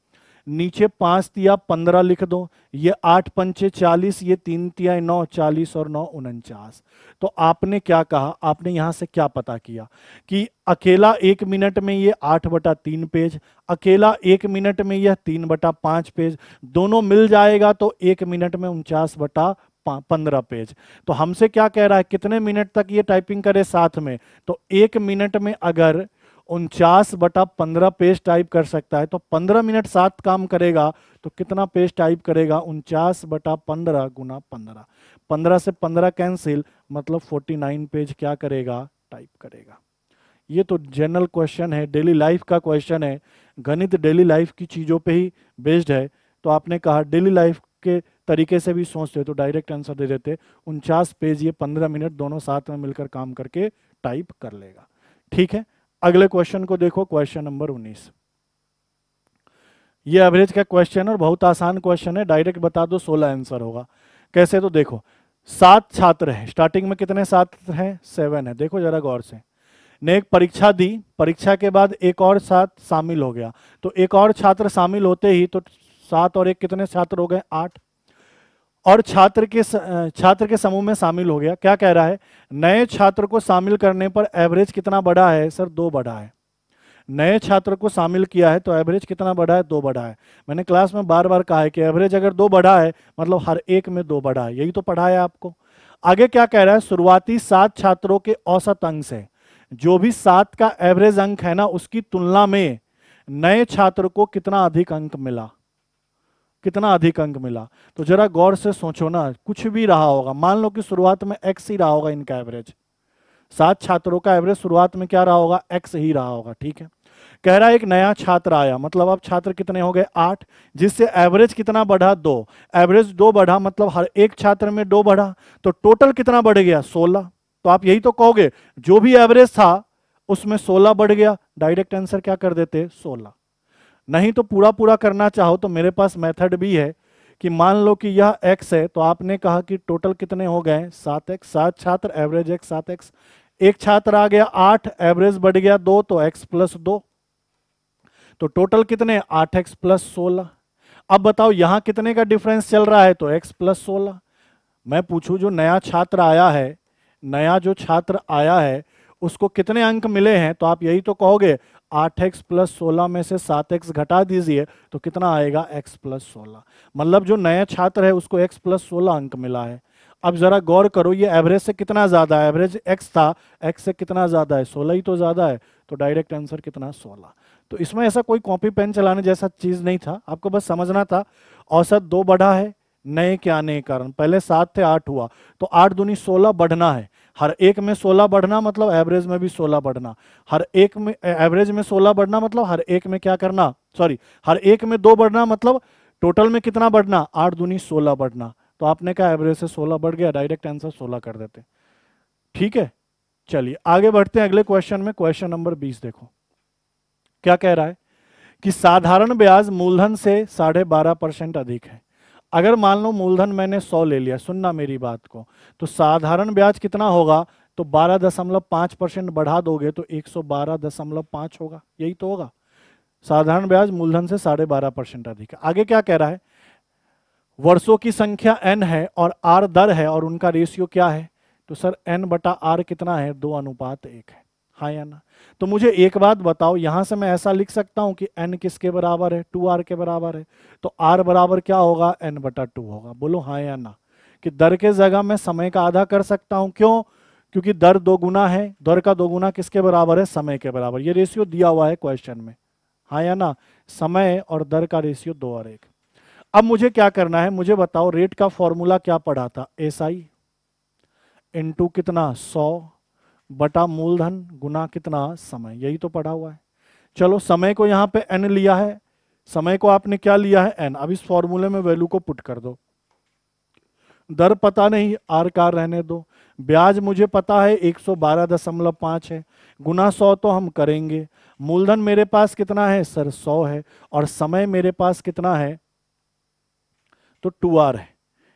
नीचे 5 तिया 15 लिख दो, ये 8 पंचे 40, ये 3 तिया 9, 40 और 9 49। तो आपने क्या कहा, आपने यहां से क्या पता किया कि अकेला 1 मिनट में ये 8/3 पेज, अकेला 1 मिनट में यह 3/5 पेज, दोनों मिल जाएगा तो 1 मिनट में 49/15 पेज। तो हमसे क्या कह रहा है, कितने मिनट तक ये टाइपिंग करे साथ में। तो 1 मिनट में अगर 49/15 पेज टाइप कर सकता है तो 15 मिनट साथ काम करेगा तो कितना पेज टाइप करेगा, 49/15 गुना 15, 15 से 15 कैंसिल, मतलब 49 पेज क्या करेगा, टाइप करेगा। ये तो जनरल क्वेश्चन है, डेली लाइफ का क्वेश्चन है, गणित डेली लाइफ की चीज़ों पे ही बेस्ड है। तो आपने कहा डेली लाइफ के तरीके से भी सोचते तो डायरेक्ट आंसर दे देते, 49 पेज ये 15 मिनट दोनों साथ में मिलकर काम करके टाइप कर लेगा। ठीक है, अगले क्वेश्चन को देखो, क्वेश्चन नंबर 19। ये एवरेज का क्वेश्चन और बहुत आसान क्वेश्चन है, डायरेक्ट बता दो 16 आंसर होगा। कैसे, तो देखो 7 छात्र हैं, स्टार्टिंग में कितने छात्र हैं, 7 है। देखो जरा गौर से, ने एक परीक्षा दी, परीक्षा के बाद एक और छात्र शामिल हो गया, तो एक और छात्र शामिल होते ही तो 7 और 1 कितने छात्र हो गए, 8। और छात्र के समूह में शामिल हो गया। क्या कह रहा है, नए छात्र को शामिल करने पर एवरेज कितना बढ़ा है, सर 2 बढ़ा है। नए छात्र को शामिल किया है तो एवरेज कितना बढ़ा है, 2 बढ़ा है। मैंने क्लास में बार बार कहा है कि एवरेज अगर 2 बढ़ा है मतलब हर एक में 2 बढ़ा है, यही तो पढ़ाया आपको। आगे क्या कह रहा है, शुरुआती 7 छात्रों के औसत अंक से जो भी 7 का एवरेज अंक है ना, उसकी तुलना में नए छात्र को कितना अधिक अंक मिला, कितना अधिक अंक मिला। तो जरा गौर से सोचो ना, कुछ भी रहा होगा, मान लो कि शुरुआत में x ही रहा होगा इनका एवरेज, 7 छात्रों का एवरेज शुरुआत में क्या रहा होगा, x ही रहा होगा। ठीक है, कह रहा है एक नया छात्र आया, मतलब अब छात्र कितने हो गए, 8, जिससे एवरेज कितना बढ़ा, 2। एवरेज 2 बढ़ा मतलब हर एक छात्र में 2 बढ़ा, तो टोटल कितना बढ़ गया, 16। तो आप यही तो कहोगे, जो भी एवरेज था उसमें 16 बढ़ गया, डायरेक्ट आंसर क्या कर देते, 16। नहीं तो पूरा पूरा करना चाहो तो मेरे पास मेथड भी है कि मान लो कि यह x है, तो आपने कहा कि टोटल कितने हो गए, 7x, 7 छात्र एवरेज x 7x, एक छात्र आ गया 8, एवरेज बढ़ गया 2 तो x + 2, तो टोटल कितने, 8x + 16। अब बताओ यहां कितने का डिफरेंस चल रहा है, तो x + 16। मैं पूछूं जो नया छात्र आया है, नया जो छात्र आया है उसको कितने अंक मिले हैं, तो आप यही तो कहोगे 8x + 16 में से 7x घटा दीजिए तो कितना आएगा, x + 16। मतलब जो नया छात्र है उसको x + 16 अंक मिला है। अब जरा गौर करो, ये एवरेज से कितना ज्यादा है, एवरेज x था, x से कितना ज्यादा है, 16 ही तो ज्यादा है, तो डायरेक्ट आंसर कितना, 16। तो इसमें ऐसा कोई कॉपी पेन चलाने जैसा चीज नहीं था, आपको बस समझना था औसत 2 बढ़ा है नए के आने के कारण, पहले 7 थे 8 हुआ, तो 8 दूनी 16 बढ़ना है, हर एक में 16 बढ़ना मतलब एवरेज में भी 16 बढ़ना, हर एक में एवरेज में 16 बढ़ना मतलब हर एक में क्या करना, सॉरी हर एक में 2 बढ़ना मतलब टोटल में कितना बढ़ना, 8 दूनी 16 बढ़ना। तो आपने कहा एवरेज से 16 बढ़ गया, डायरेक्ट आंसर 16 कर देते। ठीक है, चलिए आगे बढ़ते हैं अगले क्वेश्चन में। क्वेश्चन नंबर 20 देखो क्या कह रहा है कि साधारण ब्याज मूलधन से 12.5% अधिक है। अगर मान लो मूलधन मैंने 100 ले लिया, सुनना मेरी बात को, तो साधारण ब्याज कितना होगा, तो 12.5% बढ़ा दोगे तो 112.5 होगा, यही तो होगा। साधारण ब्याज मूलधन से 12.5% अधिक है। आगे क्या कह रहा है, वर्षों की संख्या n है और r दर है और उनका रेशियो क्या है, तो सर n/r कितना है, 2:1 है, हाँ या ना। तो मुझे एक बात बताओ, यहां से मैं ऐसा लिख सकता हूं कि n किसके बराबर है, 2r के बराबर है, तो r बराबर क्या होगा, n/2 होगा। बोलो हाँ या ना, कि दर के जगह मैं समय का आधा कर सकता हूं, क्यों, क्योंकि दर 2 गुना है, दर का 2 गुना किसके बराबर है, समय के बराबर। ये रेशियो दिया हुआ है क्वेश्चन में, हाँ या ना, समय और दर का रेशियो 2 और 1। अब मुझे क्या करना है, मुझे बताओ रेट का फॉर्मूला क्या पढ़ा था, SI इंटू कितना 100 बटा मूलधन गुना कितना समय, यही तो पढ़ा हुआ है। चलो समय को यहाँ पे n लिया है, समय को आपने क्या लिया है, n। अब इस फॉर्मूले में वैल्यू को पुट कर दो, दर पता नहीं, r का रहने दो, ब्याज मुझे पता है 112.5 है, गुना 100 तो हम करेंगे, मूलधन मेरे पास कितना है सर 100 है, और समय मेरे पास कितना है, तो 2r है।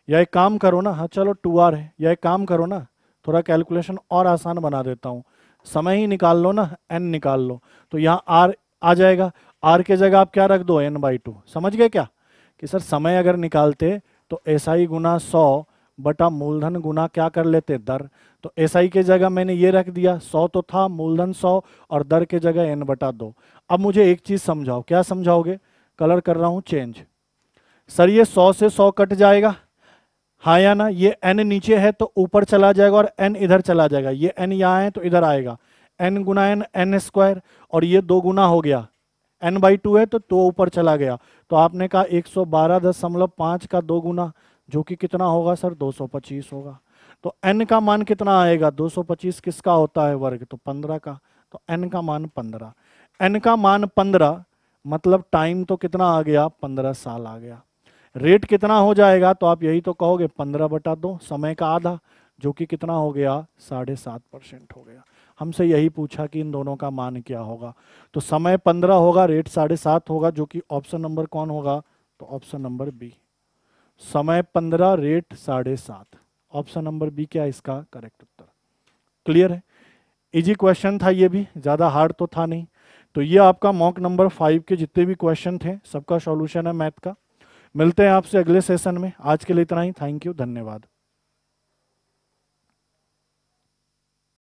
या एक काम करो ना, हाँ चलो 2r है, या एक काम करो ना, थोड़ा कैलकुलेशन और आसान बना देता हूँ, समय ही निकाल लो ना, n निकाल लो, तो यहाँ r आ जाएगा। r के जगह आप क्या रख दो, n/2। समझ गए क्या कि सर समय अगर निकालते तो SI गुना 100 बटा मूलधन गुना क्या कर लेते, दर। तो SI के जगह मैंने ये रख दिया, 100 तो था, मूलधन 100 और दर के जगह n/2। अब मुझे एक चीज समझाओ, क्या समझाओगे? कलर कर रहा हूं चेंज। सर ये 100 से 100 कट जाएगा, हाँ या ना? ये n नीचे है तो ऊपर चला जाएगा और n इधर चला जाएगा, ये n यहाँ है तो इधर आएगा, n गुना n n स्क्वायर, और ये 2 गुना हो गया, n/2 है तो 2 ऊपर चला गया, तो आपने कहा 112.5 का 2 गुना, जो कि कितना होगा सर, 225 होगा। तो n का मान कितना आएगा, 225 किसका होता है वर्ग, तो 15 का, तो n का मान 15। n का मान 15 मतलब टाइम तो कितना आ गया, 15 साल आ गया। रेट कितना हो जाएगा, तो आप यही तो कहोगे 15/2, समय का आधा, जो कि कितना हो गया, 7.5% हो गया। हमसे यही पूछा कि इन दोनों का मान क्या होगा, तो समय 15 होगा, रेट 7.5 होगा, जो कि ऑप्शन नंबर कौन होगा, तो ऑप्शन नंबर बी। समय 15, रेट 7.5, ऑप्शन नंबर बी क्या इसका करेक्ट उत्तर। क्लियर है? इजी क्वेश्चन था ये भी, ज़्यादा हार्ड तो था नहीं। तो ये आपका मॉक नंबर 5 के जितने भी क्वेश्चन थे सबका सॉल्यूशन है मैथ का। मिलते हैं आपसे अगले सेशन में। आज के लिए इतना ही। थैंक यू, धन्यवाद।